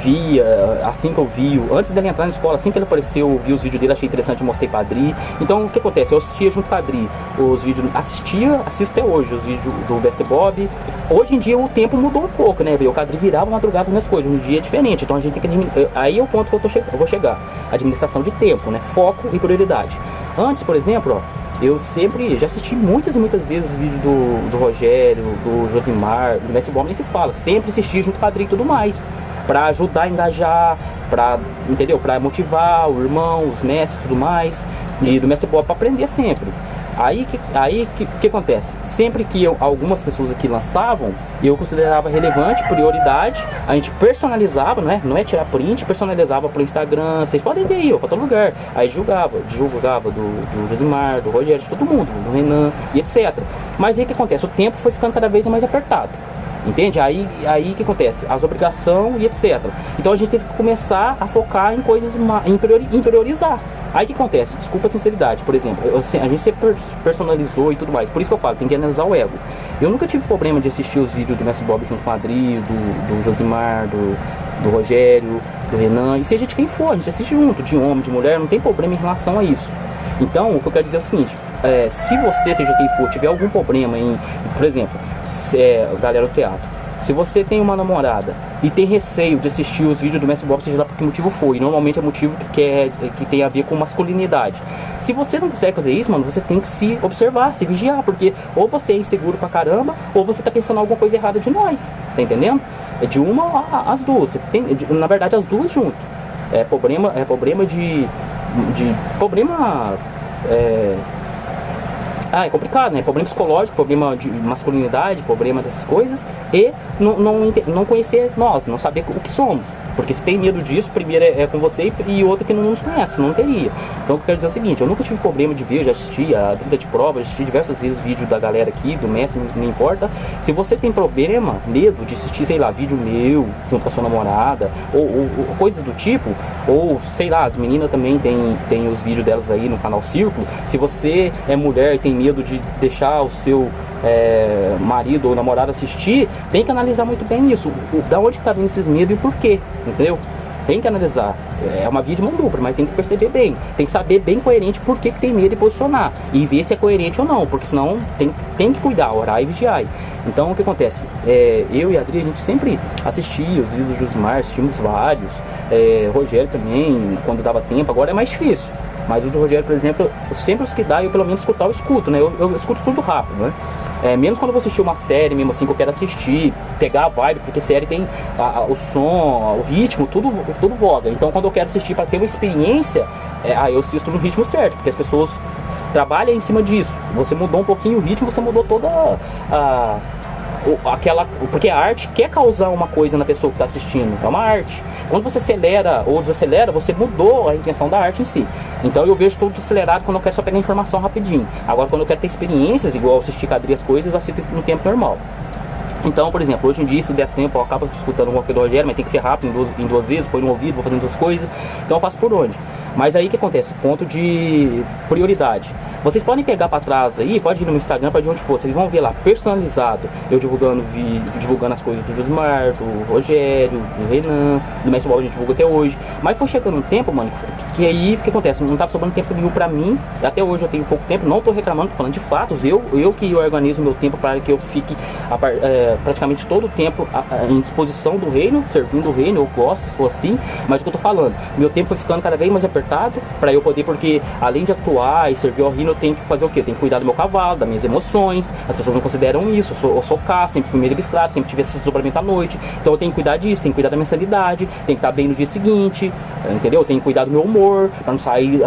via, assim que eu vi, antes dele entrar na escola, assim que ele apareceu, eu vi os vídeos dele, achei interessante, mostrei pra Adri. Então o que acontece? Eu assistia junto com a Adri os vídeos, assisto até hoje os vídeos do Mestre Bob. Hoje em dia o tempo mudou um pouco, né? Eu com a Adri virava madrugada nas coisas, um dia é diferente, então a gente tem que aí é o ponto que eu vou chegar, administração de tempo, né? Foco e prioridade. Antes, por exemplo, eu sempre já assisti muitas e muitas vezes os vídeos do Rogério, do Josimar, do Mestre Bob, nem se fala, sempre assisti junto com a Adri e tudo mais, para ajudar a engajar, entendeu? Para motivar o irmão, os mestres e tudo mais, e do Mestre Bob para aprender sempre. Aí que acontece? Sempre que algumas pessoas aqui lançavam, eu considerava relevante, prioridade, a gente personalizava, não é tirar print, personalizava pro Instagram, vocês podem ver aí, para todo lugar. Aí divulgava do Josimar, do Rogério, de todo mundo, do Renan e etc. Mas aí que acontece? O tempo foi ficando cada vez mais apertado. Entende? Aí o que acontece? As obrigações e etc. Então a gente teve que começar a focar em coisas, em priorizar. Aí o que acontece? Desculpa a sinceridade, por exemplo, a gente sempre personalizou e tudo mais. Por isso que eu falo, tem que analisar o ego. Eu nunca tive problema de assistir os vídeos do Mestre Bob junto com a Adri, do Josimar, do Rogério, do Renan, e seja de quem for, a gente assiste junto, de homem, de mulher, não tem problema em relação a isso. Então, o que eu quero dizer é o seguinte, se você, seja quem for, tiver algum problema por exemplo, galera do teatro, se você tem uma namorada e tem receio de assistir os vídeos do Mestre Bob, seja lá por que motivo for, e normalmente é motivo que tem a ver com masculinidade. Se você não consegue fazer isso, mano, você tem que se observar, se vigiar, porque ou você é inseguro pra caramba, ou você tá pensando alguma coisa errada de nós, tá entendendo? É de uma às duas, você tem, na verdade as duas junto. É problema é complicado, né? Problema psicológico, problema de masculinidade, problema dessas coisas. E não conhecer nós, não saber o que somos. Porque se tem medo disso, primeiro é com você e outra que não nos conhece, não teria. Então o que eu quero dizer é o seguinte, eu nunca tive problema de ver, já assisti a 30 de prova, já assisti diversas vezes vídeo da galera aqui, do mestre, não importa. Se você tem problema, medo de assistir, sei lá, vídeo meu, junto com a sua namorada, ou coisas do tipo, ou sei lá, as meninas também tem os vídeos delas aí no canal Círculo. Se você é mulher e tem medo de deixar o seu marido ou namorado assistir, tem que analisar muito bem isso, da onde está vindo esses medos e por quê, entendeu? Tem que analisar, é uma via de mão dupla, mas tem que perceber bem, tem que saber bem coerente por que tem medo e posicionar, e ver se é coerente ou não, porque senão tem que cuidar, orar e vigiar. Então o que acontece? Eu e a Adri, a gente sempre assistia os vídeos do Josimar, assistimos vários, Rogério também, quando dava tempo, agora é mais difícil. Mas o do Rogério, por exemplo, sempre os que dá, eu pelo menos escutar, eu escuto, né? Eu escuto tudo rápido, né? Menos quando eu vou assistir uma série mesmo assim, que eu quero assistir, pegar a vibe, porque série tem o som, o ritmo, tudo voga. Então quando eu quero assistir para ter uma experiência, aí eu assisto no ritmo certo, porque as pessoas trabalham em cima disso. Você mudou um pouquinho o ritmo, você mudou toda porque a arte quer causar uma coisa na pessoa que está assistindo, é uma arte. Quando você acelera ou desacelera, você mudou a intenção da arte em si. Então eu vejo tudo acelerado quando eu quero só pegar informação rapidinho. Agora quando eu quero ter experiências, igual assistir Cadê as Coisas, eu assisto no tempo normal. Então, por exemplo, hoje em dia, se der tempo, eu acabo escutando alguma coisa do Rogério, mas tem que ser rápido, em duas vezes, põe no ouvido, vou fazendo outras coisas. Então eu faço por onde. Mas aí o que acontece? Ponto de prioridade. Vocês podem pegar para trás aí, pode ir no meu Instagram, pode ir onde for, vocês vão ver lá, personalizado, eu divulgando as coisas do Josimar, do Rogério, do Renan, do Mestre Bob, a gente divulga até hoje. Mas foi chegando um tempo, mano, que aí, o que acontece? Não tava sobrando tempo nenhum pra mim, até hoje eu tenho pouco tempo, não tô reclamando, tô falando de fatos, eu que organizo meu tempo para que eu fique praticamente todo o tempo em disposição do reino, servindo o reino, eu gosto, sou assim, mas o que eu tô falando, meu tempo foi ficando cada vez mais apertado, para eu poder, porque além de atuar e servir ao reino, eu tenho que fazer o quê? Eu tenho que cuidar do meu cavalo, das minhas emoções. As pessoas não consideram isso. Eu sou cá, sempre fui meio estrada, sempre tive esse desdobramento à noite. Então eu tenho que cuidar disso, tenho que cuidar da minha sanidade, tenho que estar bem no dia seguinte, entendeu? Eu tenho que cuidar do meu humor, para não sair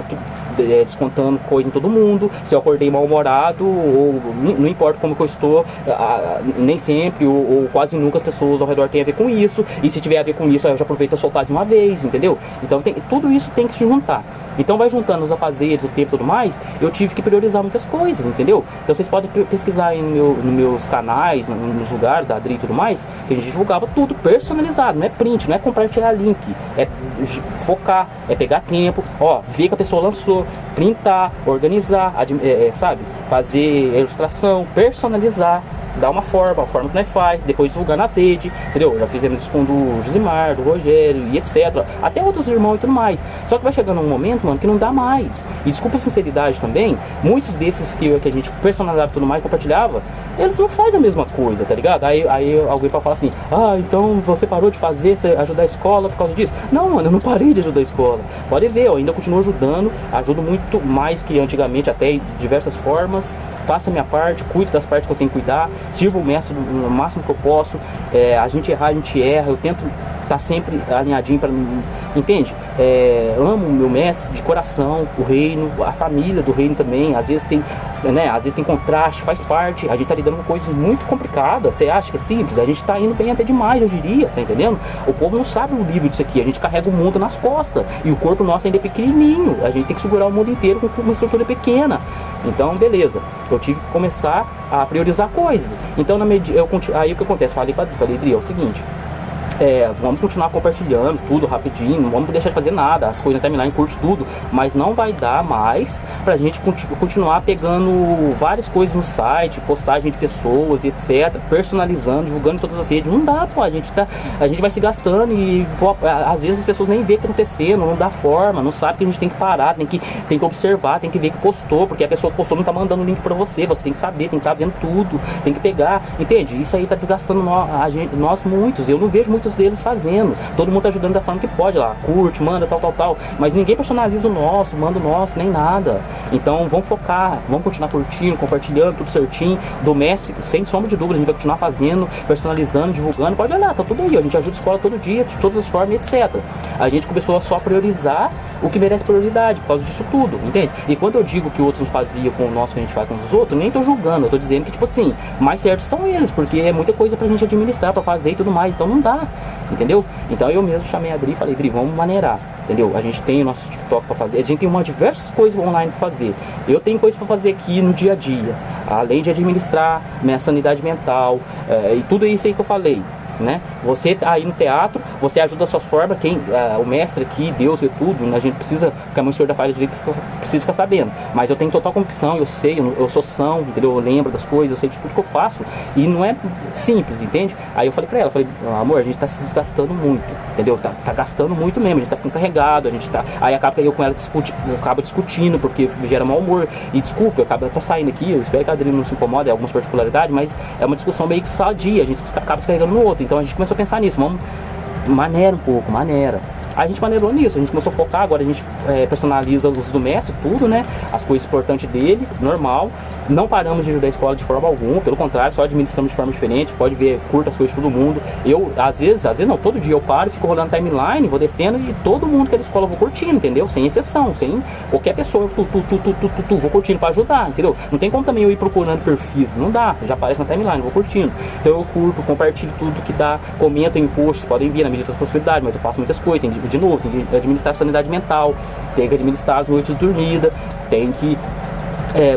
descontando coisa em todo mundo. Se eu acordei mal-humorado, ou não importa como que eu estou, nem sempre ou quase nunca as pessoas ao redor têm a ver com isso. E se tiver a ver com isso, eu já aproveito a soltar de uma vez, entendeu? Então tudo isso tem que se juntar. Então vai juntando os afazeres, o tempo e tudo mais, eu tive que priorizar muitas coisas, entendeu? Então vocês podem pesquisar aí nos meus canais, nos lugares da Adri e tudo mais, que a gente divulgava tudo personalizado, não é print, não é compartilhar link, é focar, é pegar tempo, ver que a pessoa lançou, printar, organizar, sabe? Fazer ilustração, personalizar, dar uma forma que nós faz, depois divulgar nas redes, entendeu? Já fizemos isso com o do Josimar, do Rogério e etc. Até outros irmãos e tudo mais. Só que vai chegando um momento, mano, que não dá mais. E desculpa a sinceridade também, muitos desses que a gente personalizava e tudo mais, compartilhava, eles não fazem a mesma coisa, tá ligado? Aí alguém pode falar assim, então você parou de fazer, ajudar a escola por causa disso? Não, mano, eu não parei de ajudar a escola. Pode ver, eu ainda continuo ajudando, ajudo muito mais que antigamente, até de diversas formas. Faço a minha parte, cuido das partes que eu tenho que cuidar, sirvo o mestre no máximo que eu posso. A gente errar, a gente erra, eu tento estar sempre alinhadinho para mim, entende? Amo o meu mestre de coração, o reino, a família do reino também. Às vezes tem, né? Às vezes tem contraste, faz parte. A gente tá lidando com coisas muito complicadas. Você acha que é simples? A gente tá indo bem até demais, eu diria, tá entendendo? O povo não sabe o nível disso aqui. A gente carrega o mundo nas costas e o corpo nosso ainda é pequenininho. A gente tem que segurar o mundo inteiro com uma estrutura pequena. Então, beleza. Eu tive que começar a priorizar coisas. Então, aí o que acontece? Falei pra Adri, é o seguinte. Vamos continuar compartilhando tudo rapidinho, não vamos deixar de fazer nada, as coisas terminarem, curte tudo, mas não vai dar mais pra gente continuar pegando várias coisas no site, postagem de pessoas e etc, personalizando, divulgando em todas as redes. Não dá, pô, a gente vai se gastando e às vezes as pessoas nem vê o que tá acontecendo, não dá forma, não sabe que a gente tem que parar, tem que observar, tem que ver que postou, porque a pessoa que postou não tá mandando o link pra você tem que saber, tem que estar vendo tudo, tem que pegar, entende? Isso aí tá desgastando nós muitos, eu não vejo muitos deles fazendo, todo mundo tá ajudando da forma que pode lá, curte, manda, tal, mas ninguém personaliza o nosso, manda o nosso, nem nada. Então vamos focar, vamos continuar curtindo, compartilhando, tudo certinho, do mestre, sem sombra de dúvida, a gente vai continuar fazendo, personalizando, divulgando, pode olhar, tá tudo aí, a gente ajuda a escola todo dia, de todas as formas, etc. A gente começou a só priorizar o que merece prioridade, por causa disso tudo, entende? E quando eu digo que outros não faziam com o nosso que a gente faz com os outros, nem tô julgando, eu tô dizendo que, tipo assim, mais certos estão eles, porque é muita coisa pra gente administrar, pra fazer e tudo mais, então não dá, entendeu? Então eu mesmo chamei a Adri e falei, Adri, vamos maneirar, entendeu? A gente tem o nosso TikTok pra fazer, a gente tem diversas coisas online pra fazer, eu tenho coisas pra fazer aqui no dia a dia, além de administrar minha sanidade mental, e tudo isso aí que eu falei, né? Você tá aí no teatro, você ajuda a suas formas, o mestre aqui, Deus e tudo, a gente precisa, porque a mãe esquerda faz direito, precisa ficar sabendo, mas eu tenho total convicção, eu sei, eu sou são, entendeu? Eu lembro das coisas, eu sei de tudo que eu faço, e não é simples, entende? Aí eu falei pra ela, amor, a gente tá se desgastando muito, entendeu? Tá gastando muito mesmo, a gente tá ficando carregado, aí acaba que eu com ela acabo discutindo, porque gera mau humor, e desculpa, eu acabo até saindo aqui, eu espero que a Adri não se incomode, algumas particularidades, mas é uma discussão meio que sadia, a gente acaba descarregando no outro. Então a gente começou a pensar nisso, vamos, maneira um pouco, maneira. A gente maneirou nisso, a gente começou a focar, agora a gente personaliza os do Messi, tudo, né? As coisas importantes dele, normal. Não paramos de ajudar a escola de forma alguma, pelo contrário, só administramos de forma diferente. Pode ver, curta as coisas de todo mundo. Eu, às vezes não, todo dia eu paro, fico rolando timeline, vou descendo e todo mundo que é da escola eu vou curtindo, entendeu? Sem exceção, sem qualquer pessoa, eu vou curtindo pra ajudar, entendeu? Não tem como também eu ir procurando perfis, não dá, já aparece na timeline, vou curtindo. Então eu curto, compartilho tudo que dá, comento em posts, podem vir na medida das possibilidades, mas eu faço muitas coisas, tem de novo, tem que administrar a sanidade mental, tem que administrar as noites de dormida, tem que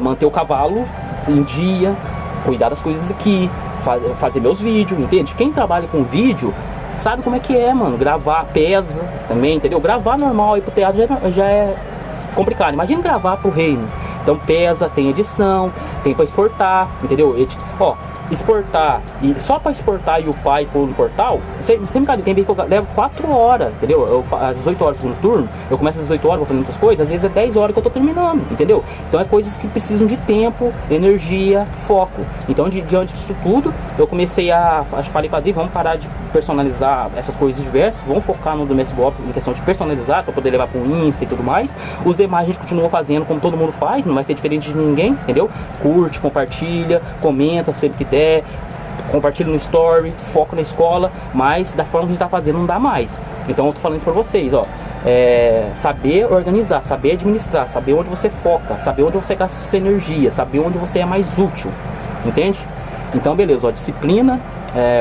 manter o cavalo em dia, cuidar das coisas aqui, fazer meus vídeos, entende? Quem trabalha com vídeo sabe como é que é, mano. Gravar pesa também, entendeu? Gravar normal aí pro teatro já é complicado. Imagina gravar pro reino. Então pesa, tem edição, tem pra exportar, entendeu? Exportar, e só para exportar e upar e pôr no portal, sempre tem vez que eu levo 4 horas, entendeu? Às 18 horas no turno, eu começo às 18 horas, vou fazendo muitas coisas, às vezes é 10 horas que eu tô terminando, entendeu? Então é coisas que precisam de tempo, energia, foco. Então diante disso tudo, eu comecei falei para Adri, vamos parar de personalizar essas coisas diversas, vamos focar no Domestic Bop em questão de personalizar, para poder levar para o Insta e tudo mais. Os demais a gente continua fazendo como todo mundo faz, não vai ser diferente de ninguém, entendeu? Curte, compartilha, comenta sempre que der, compartilha no story, foco na escola, mas da forma que a gente tá fazendo não dá mais. Então eu tô falando isso pra vocês, ó. Saber organizar, saber administrar, saber onde você foca, saber onde você gasta sua energia, saber onde você é mais útil, entende? Então beleza, ó, disciplina.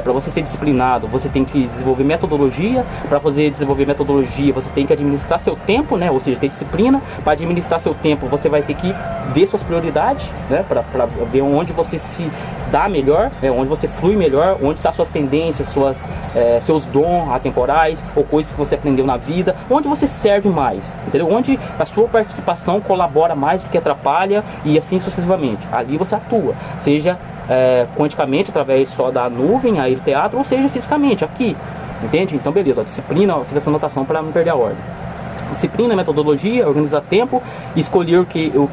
Para você ser disciplinado, você tem que desenvolver metodologia. Para fazer desenvolver metodologia, você tem que administrar seu tempo, né? Ou seja, ter disciplina. Para administrar seu tempo, você vai ter que ver suas prioridades, né? Para ver onde você se dá melhor, onde você flui melhor, onde estão suas tendências, seus dons atemporais ou coisas que você aprendeu na vida, onde você serve mais, entendeu? Onde a sua participação colabora mais do que atrapalha, e assim sucessivamente. Ali você atua, seja quanticamente através só da nuvem, aí do teatro, ou seja fisicamente aqui, entende? Então beleza, ó, disciplina, eu fiz essa anotação para não perder a ordem. Disciplina, metodologia, organizar tempo, escolher o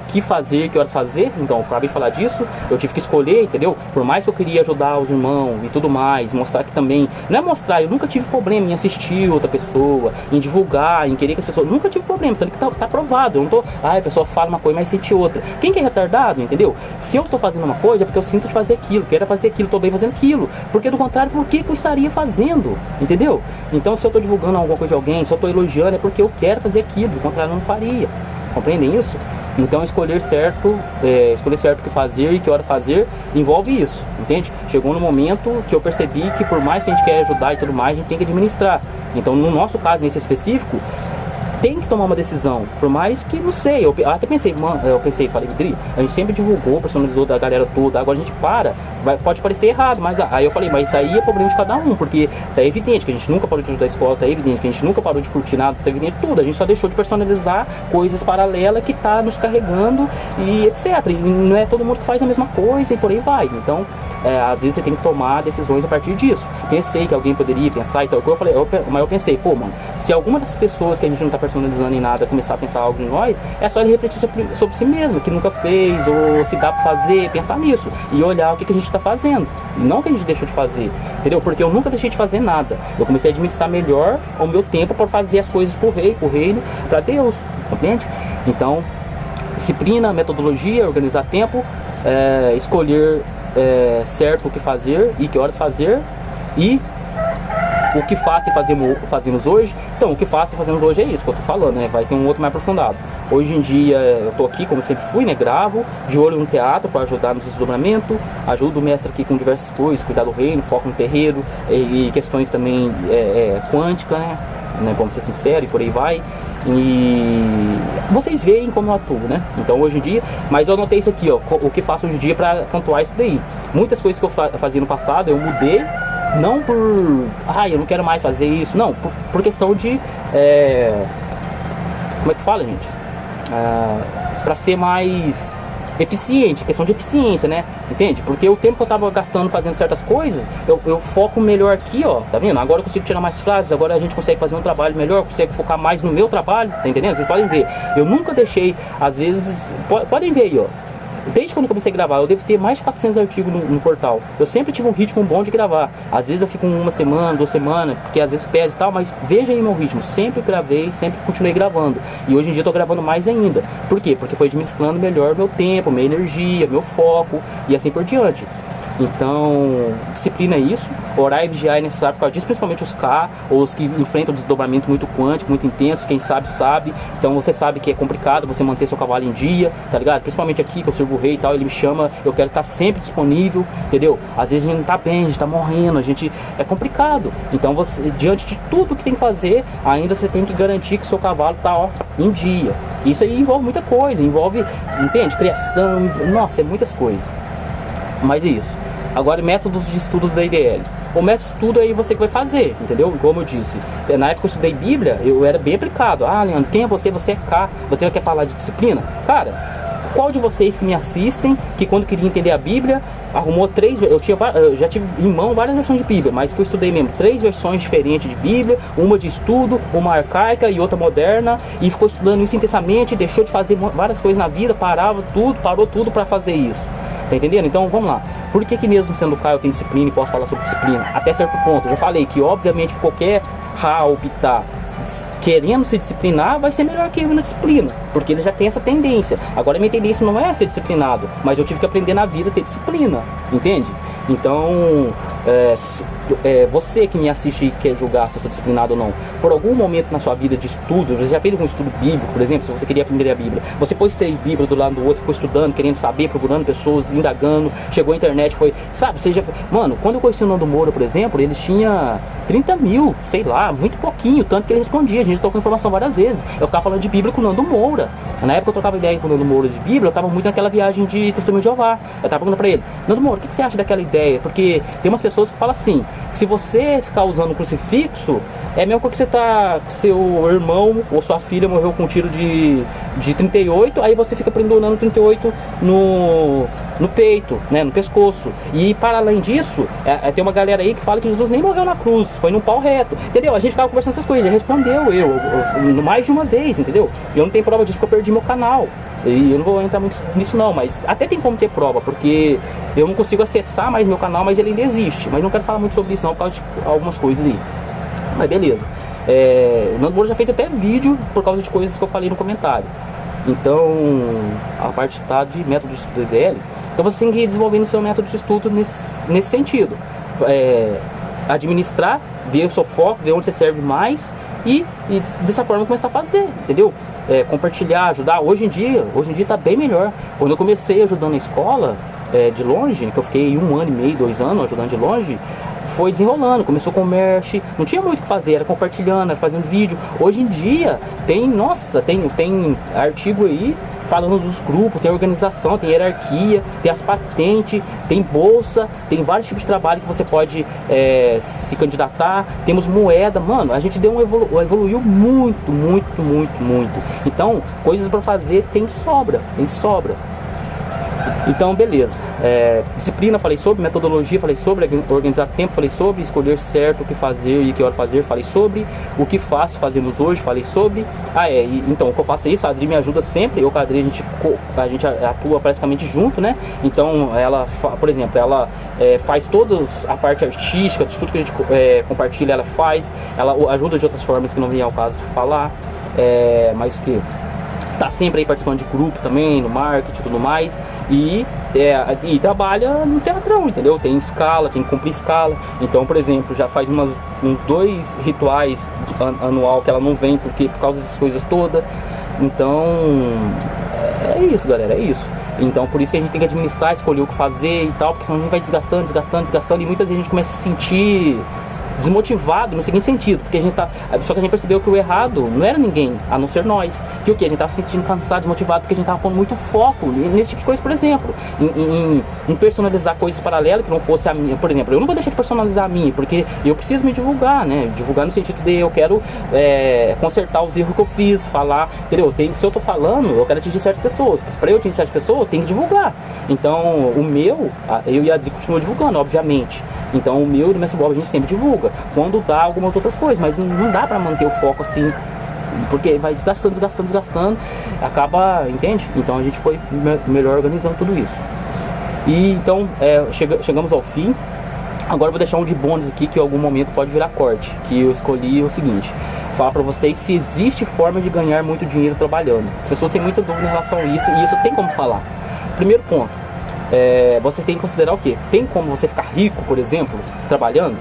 que fazer, que horas fazer. Então, eu acabei de falar disso, eu tive que escolher, entendeu? Por mais que eu queria ajudar os irmãos e tudo mais, mostrar que também, não é mostrar, eu nunca tive problema em assistir outra pessoa, em divulgar, em querer que as pessoas, nunca tive problema, tanto que tá provado, eu não tô, a pessoa fala uma coisa, mas sente outra. Quem que é retardado, entendeu? Se eu tô fazendo uma coisa, é porque eu sinto de fazer aquilo, quero fazer aquilo, tô bem fazendo aquilo, porque do contrário, por que eu estaria fazendo, entendeu? Então, se eu tô divulgando alguma coisa de alguém, se eu tô elogiando, é porque eu quero fazer aquilo, do contrário eu não faria. Compreendem isso? Então escolher certo o que fazer e que hora fazer envolve isso, entende? Chegou no momento que eu percebi que por mais que a gente quer ajudar e tudo mais, a gente tem que administrar. Então no nosso caso, nesse específico, tem que tomar uma decisão, por mais que, não sei, eu até pensei, falei, Dri, a gente sempre divulgou, personalizou da galera toda, agora a gente pode parecer errado, mas aí eu falei, mas isso aí é problema de cada um, porque tá evidente que a gente nunca parou de ajudar a escola, tá evidente que a gente nunca parou de curtir nada, tá evidente tudo, a gente só deixou de personalizar coisas paralelas que tá nos carregando e etc, e não é todo mundo que faz a mesma coisa e por aí vai, então às vezes você tem que tomar decisões a partir disso. Pensei que alguém poderia pensar e tal, mas eu pensei, pô, mano, se alguma dessas pessoas que a gente não tá personalizando em nada começar a pensar algo em nós, é só ele refletir sobre si mesmo, que nunca fez, ou se dá pra fazer, pensar nisso e olhar o que a gente tá fazendo, não o que a gente deixou de fazer, entendeu? Porque eu nunca deixei de fazer nada, eu comecei a administrar melhor o meu tempo para fazer as coisas pro reino, para Deus, compreende? Então, disciplina, metodologia, organizar tempo, escolher certo o que fazer e que horas fazer, e o que faço e fazemos hoje. Então, o que faço e fazemos hoje é isso que eu tô falando, né? Vai ter um outro mais aprofundado. Hoje em dia, eu tô aqui, como sempre fui, né? Gravo, de olho no teatro para ajudar no desdobramento, ajudo o mestre aqui com diversas coisas, cuidar do reino, foco no terreiro, e questões também quânticas, né? Vamos ser sinceros, e por aí vai. E vocês veem como eu atuo, né? Então hoje em dia, mas eu anotei isso aqui, ó, o que faço hoje em dia para pontuar isso daí. Muitas coisas que eu fazia no passado, eu mudei, não por, eu não quero mais fazer isso, não, por questão de, como é que fala, gente? Para ser mais eficiente, questão de eficiência, né? Entende? Porque o tempo que eu tava gastando fazendo certas coisas, eu foco melhor aqui, ó, tá vendo? Agora eu consigo tirar mais frases, agora a gente consegue fazer um trabalho melhor, consigo focar mais no meu trabalho, tá entendendo? Vocês podem ver, eu nunca deixei, às vezes, podem ver aí, ó, Desde quando eu comecei a gravar, eu devo ter mais de 400 artigos no portal. Eu sempre tive um ritmo bom de gravar. Às vezes eu fico uma semana, 2 semanas, porque às vezes pesa e tal, mas veja aí meu ritmo. Sempre gravei, sempre continuei gravando. E hoje em dia eu tô gravando mais ainda. Por quê? Porque foi administrando melhor meu tempo, minha energia, meu foco e assim por diante. Então, disciplina é isso, orar e vigiar é necessário por causa disso, principalmente os K, ou os que enfrentam desdobramento muito quântico, muito intenso, quem sabe, sabe. Então você sabe que é complicado você manter seu cavalo em dia, tá ligado? Principalmente aqui, que eu sirvo o rei e tal, ele me chama, eu quero estar sempre disponível, entendeu? Às vezes a gente não tá bem, a gente tá morrendo, é complicado. Então você, diante de tudo que tem que fazer, ainda você tem que garantir que seu cavalo tá, ó, em dia. Isso aí envolve muita coisa, envolve, entende? Criação, nossa, é muitas coisas. Mas é isso. Agora, métodos de estudo da IDL. O método de estudo aí você que vai fazer, entendeu? Como eu disse, na época que eu estudei Bíblia, eu era bem aplicado. Ah, Leandro, quem é você? Você é K. Você quer falar de disciplina? Cara, qual de vocês que me assistem, que quando queria entender a Bíblia, arrumou 3... Eu já tive em mão várias versões de Bíblia, mas que eu estudei mesmo 3 versões diferentes de Bíblia, uma de estudo, uma arcaica e outra moderna, e ficou estudando isso intensamente, deixou de fazer várias coisas na vida, parou tudo para fazer isso. Tá entendendo? Então vamos lá. Por que mesmo sendo K eu tenho disciplina e posso falar sobre disciplina? Até certo ponto. Eu já falei que obviamente qualquer Raul Pitá querendo se disciplinar vai ser melhor que eu na disciplina, porque ele já tem essa tendência. Agora minha tendência não é ser disciplinado, mas eu tive que aprender na vida a ter disciplina, entende? Então, você que me assiste e quer julgar se eu sou disciplinado ou não, por algum momento na sua vida de estudo, você já fez algum estudo bíblico, por exemplo, se você queria aprender a Bíblia, você pôs 3 Bíblias do lado do outro, ficou estudando, querendo saber, procurando pessoas, indagando, chegou à internet, sabe, você já... Mano, quando eu conheci o Nando Moura, por exemplo, ele tinha 30 mil, sei lá, muito pouquinho, tanto que ele respondia, a gente trocou informação várias vezes, eu ficava falando de Bíblia com o Nando Moura, na época eu trocava ideia com o Nando Moura de Bíblia, eu tava muito naquela viagem de Testemunho de Jeová, eu tava perguntando pra ele, Nando Moura, o que você acha daquela ideia? Porque tem umas pessoas que falam assim, que se você ficar usando o crucifixo, é mesmo que você tá, seu irmão ou sua filha morreu com um tiro de 38, aí você fica pendurando 38 no peito, né, no pescoço. E para além disso, tem uma galera aí que fala que Jesus nem morreu na cruz, foi num pau reto, entendeu? A gente ficava conversando essas coisas, já respondeu eu mais de uma vez, entendeu? Eu não tenho prova disso porque eu perdi meu canal. E eu não vou entrar muito nisso não, mas até tem como ter prova, porque eu não consigo acessar mais meu canal, mas ele ainda existe. Mas não quero falar muito sobre isso não, por causa de algumas coisas aí. Mas beleza. O Nando Moura já fez até vídeo por causa de coisas que eu falei no comentário. Então, a parte tá de método de estudo IDL. Então você tem que ir desenvolvendo seu método de estudo nesse sentido. Administrar, ver o seu foco, ver onde você serve mais e dessa forma começar a fazer, entendeu? Compartilhar, ajudar. Hoje em dia tá bem melhor. Quando eu comecei ajudando na escola, de longe, que eu fiquei 1 ano e meio, 2 anos ajudando de longe, foi desenrolando, começou com o merch, não tinha muito o que fazer, era compartilhando, era fazendo vídeo. Hoje em dia tem artigo aí falando dos grupos, tem organização, tem hierarquia, tem as patentes, tem bolsa, tem vários tipos de trabalho que você pode se candidatar, temos moeda, mano, a gente evoluiu muito. Então, coisas para fazer tem de sobra. Então, beleza. Disciplina, falei sobre. Metodologia, falei sobre. Organizar tempo, falei sobre. Escolher certo o que fazer e que hora fazer, falei sobre. O que faço, fazemos hoje, falei sobre. Então, o que eu faço é isso. A Adri me ajuda sempre. Eu com a Adri, a gente atua praticamente junto, né? Então, ela, por exemplo, ela faz toda a parte artística, de tudo que a gente compartilha, ela faz. Ela ajuda de outras formas que não vem ao caso falar. Mas o que... Tá sempre aí participando de grupo também, no marketing e tudo mais. E trabalha no teatrão, entendeu? Tem escala, tem que cumprir escala. Então, por exemplo, já faz uns 2 rituais anual que ela não vem por causa dessas coisas todas. Então, é isso, galera, é isso. Então, por isso que a gente tem que administrar, escolher o que fazer e tal, porque senão a gente vai desgastando, e muitas vezes a gente começa a se sentir desmotivado no seguinte sentido, porque só que a gente percebeu que o errado não era ninguém, a não ser nós, que a gente tava se sentindo cansado, desmotivado, porque a gente tava pondo muito foco nesse tipo de coisa, por exemplo, em personalizar coisas paralelas que não fosse a minha. Por exemplo, eu não vou deixar de personalizar a minha, porque eu preciso me divulgar, né, divulgar no sentido de eu quero consertar os erros que eu fiz, falar, entendeu? Se eu tô falando, eu quero atingir certas pessoas, para eu atingir certas pessoas, eu tenho que divulgar. Então, eu e a Adri continuam divulgando, obviamente. Então, o meu e do Mestre Bob a gente sempre divulga, quando dá algumas outras coisas, mas não dá pra manter o foco assim porque vai desgastando, acaba, entende? Então a gente foi melhor organizando tudo isso. E então chegamos ao fim. Agora eu vou deixar um de bônus aqui, que em algum momento pode virar corte, que eu escolhi o seguinte: falar pra vocês se existe forma de ganhar muito dinheiro trabalhando. As pessoas têm muita dúvida em relação a isso, e isso tem como falar. Primeiro ponto, vocês têm que considerar o quê? Tem como você ficar rico, por exemplo, trabalhando?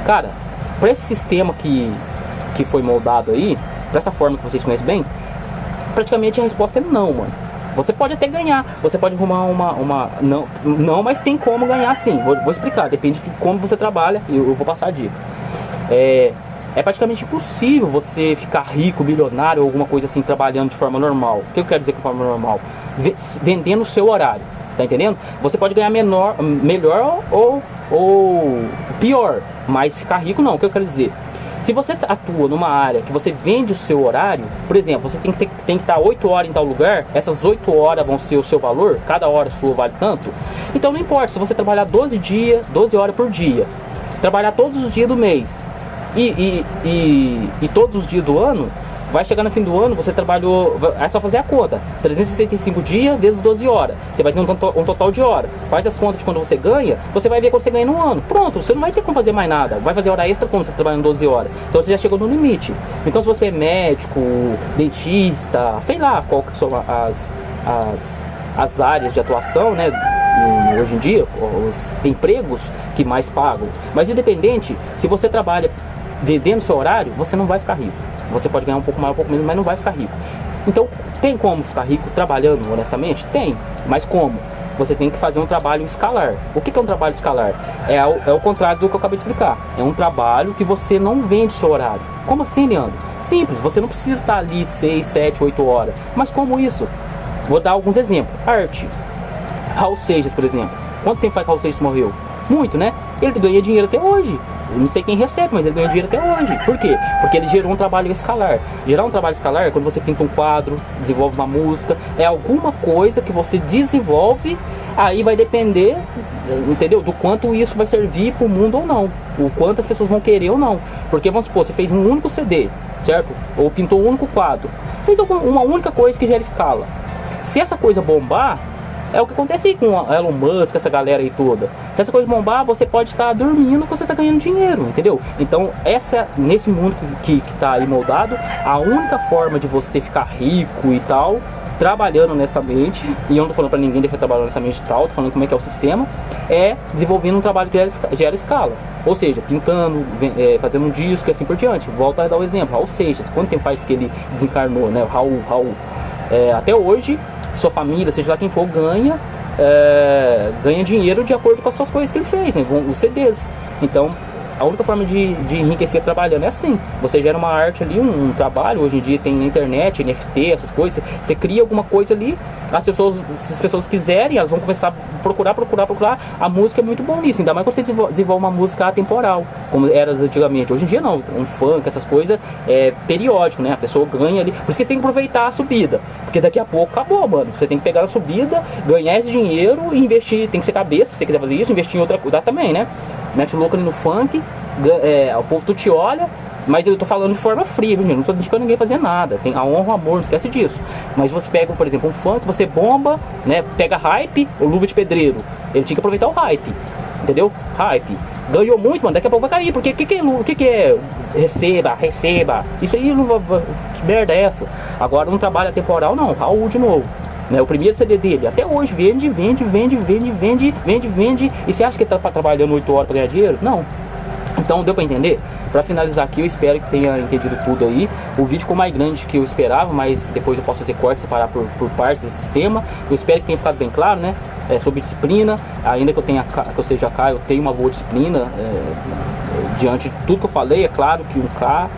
Cara, para esse sistema que foi moldado aí, para essa forma que vocês conhecem bem, praticamente a resposta é não, mano. Você pode até ganhar, você pode arrumar não, mas tem como ganhar sim. Vou explicar, depende de como você trabalha, e eu vou passar a dica. É praticamente impossível você ficar rico, milionário ou alguma coisa assim, trabalhando de forma normal. O que eu quero dizer com forma normal? Vendendo o seu horário, tá entendendo? Você pode ganhar melhor ou pior, mas ficar rico não. O que eu quero dizer? Se você atua numa área que você vende o seu horário, por exemplo, você tem que estar 8 horas em tal lugar, essas 8 horas vão ser o seu valor, cada hora sua vale tanto, então não importa se você trabalhar 12 horas por dia, trabalhar todos os dias do mês e todos os dias do ano, vai chegar no fim do ano, você trabalhou, é só fazer a conta, 365 dias vezes 12 horas, você vai ter um total de horas, faz as contas de quando você ganha, você vai ver quando você ganha no ano, pronto, você não vai ter como fazer mais nada, vai fazer hora extra quando você trabalha em 12 horas, então você já chegou no limite. Então se você é médico, dentista, sei lá qual que são as áreas de atuação, né, hoje em dia, os empregos que mais pagam, mas independente, se você trabalha vendendo seu horário, você não vai ficar rico. Você pode ganhar um pouco mais, um pouco menos, mas não vai ficar rico. Então, tem como ficar rico trabalhando honestamente? Tem. Mas como? Você tem que fazer um trabalho escalar. O que é um trabalho escalar? É o contrário do que eu acabei de explicar. É um trabalho que você não vende seu horário. Como assim, Leandro? Simples, você não precisa estar ali 6, 7, 8 horas. Mas como isso? Vou dar alguns exemplos. Arte. Raul Seixas, por exemplo. Quanto tempo faz que Raul Seixas morreu? Muito, né? Ele ganha dinheiro até hoje. Eu não sei quem recebe, mas ele ganha dinheiro até hoje. Por quê? Porque ele gerou um trabalho escalar. Gerar um trabalho escalar é quando você pinta um quadro, desenvolve uma música. É alguma coisa que você desenvolve. Aí vai depender, entendeu? Do quanto isso vai servir para o mundo ou não. O quanto as pessoas vão querer ou não. Porque vamos supor, você fez um único CD, certo? Ou pintou um único quadro. Fez uma única coisa que gera escala. Se essa coisa bombar, é o que acontece aí com Elon Musk, essa galera aí toda. Se essa coisa bombar, você pode estar dormindo quando você está ganhando dinheiro, entendeu? Então, nesse mundo que está aí moldado, a única forma de você ficar rico e tal, trabalhando honestamente, e eu não tô falando pra ninguém deixar trabalhar honestamente e tal, tô falando como é que é o sistema, é desenvolvendo um trabalho que gera escala. Ou seja, pintando, fazendo um disco e assim por diante. Volto a dar o exemplo, Raul Seixas. Quanto tempo faz que ele desencarnou, né? Raul. Até hoje, sua família, seja lá quem for, ganha dinheiro de acordo com as suas coisas que ele fez, né? Os CDs. Então, a única forma de enriquecer trabalhando é assim. Você gera uma arte ali, um trabalho. Hoje em dia tem na internet, NFT, essas coisas. Você cria alguma coisa ali. Se as pessoas quiserem, elas vão começar a procurar. A música é muito bom nisso. Ainda mais quando você desenvolve uma música atemporal, como era antigamente. Hoje em dia não. Um funk, essas coisas, é periódico, né? A pessoa ganha ali. Por isso que você tem que aproveitar a subida. Porque daqui a pouco acabou, mano. Você tem que pegar a subida, ganhar esse dinheiro e investir. Tem que ser cabeça, se você quiser fazer isso, investir em outra coisa também, né? Mete o louco ali no funk, o povo tu te olha, mas eu tô falando de forma fria, viu, gente? Não tô indicando ninguém fazer nada. Tem a honra, o amor, não esquece disso. Mas você pega, por exemplo, um funk, você bomba, né? Pega hype, o Luva de Pedreiro. Ele tinha que aproveitar o hype, entendeu? Hype. Ganhou muito, mano, daqui a pouco vai cair, porque o que é receba? Isso aí, que merda é essa? Agora não trabalha temporal, não. Raul de novo. Né, o primeiro CD dele, até hoje, vende. E você acha que ele tá trabalhando 8 horas para ganhar dinheiro? Não. Então, deu para entender? Para finalizar aqui, eu espero que tenha entendido tudo aí. O vídeo ficou mais grande que eu esperava, mas depois eu posso fazer corte, separar por partes desse sistema. Eu espero que tenha ficado bem claro, né? Sobre disciplina, ainda que eu seja K, eu tenho uma boa disciplina. Diante de tudo que eu falei, é claro que um K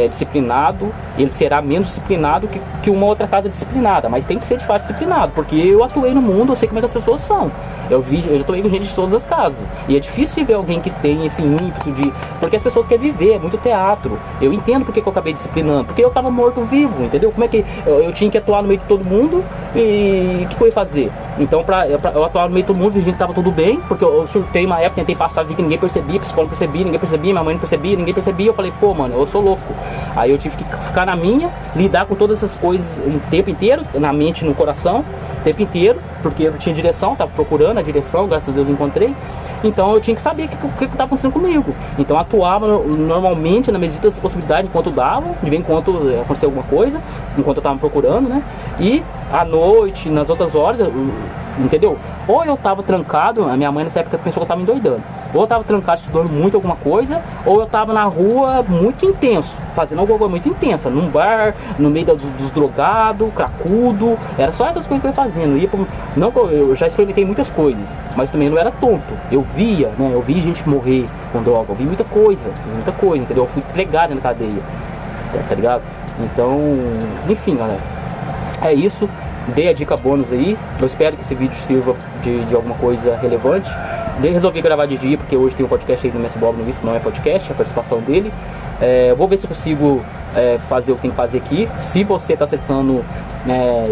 disciplinado, ele será menos disciplinado que uma outra casa disciplinada, mas tem que ser de fato disciplinado, porque eu atuei no mundo, eu sei como é que as pessoas são. Eu já tomei com gente de todas as casas. E é difícil ver alguém que tem esse ímpeto de... Porque as pessoas querem viver, é muito teatro. Eu entendo porque que eu acabei disciplinando. Porque eu tava morto-vivo, entendeu? Como é que eu tinha que atuar no meio de todo mundo e o que eu ia fazer? Então, pra eu atuar no meio de todo mundo, fingindo que tava tudo bem, porque eu surtei uma época, tentei passar de que ninguém percebia, psicólogo não percebia, ninguém percebia, minha mãe não percebia, ninguém percebia. Eu falei, pô, mano, eu sou louco. Aí eu tive que ficar na minha, lidar com todas essas coisas o tempo inteiro, na mente e no coração, o tempo inteiro, porque eu tinha direção, tava procurando a direção, graças a Deus eu encontrei. Então eu tinha que saber o que estava acontecendo comigo. Então eu atuava normalmente na medida das possibilidades, enquanto dava, de vez em quando acontecia alguma coisa, enquanto eu estava procurando, né? E à noite, nas outras horas, entendeu? Ou eu estava trancado, a minha mãe nessa época pensou que eu estava me endoidando. Ou eu estava trancado estudando muito alguma coisa, ou eu estava na rua muito intenso, fazendo alguma coisa muito intensa, num bar, no meio dos drogados, cracudo. Era só essas coisas que eu ia fazendo. Não, eu já experimentei muitas coisas, mas também não era tonto. Eu via, né? Eu vi gente morrer com droga, eu vi muita coisa, entendeu? Eu fui pregado na cadeia, tá ligado? Então, enfim, galera, é isso. Dei a dica bônus aí. Eu espero que esse vídeo sirva de alguma coisa relevante. Resolvi gravar de dia, porque hoje tem um podcast aí do Messi Bob no Whisky, não é podcast, é a participação dele. Eu vou ver se eu consigo fazer o que tem que fazer aqui. Se você está acessando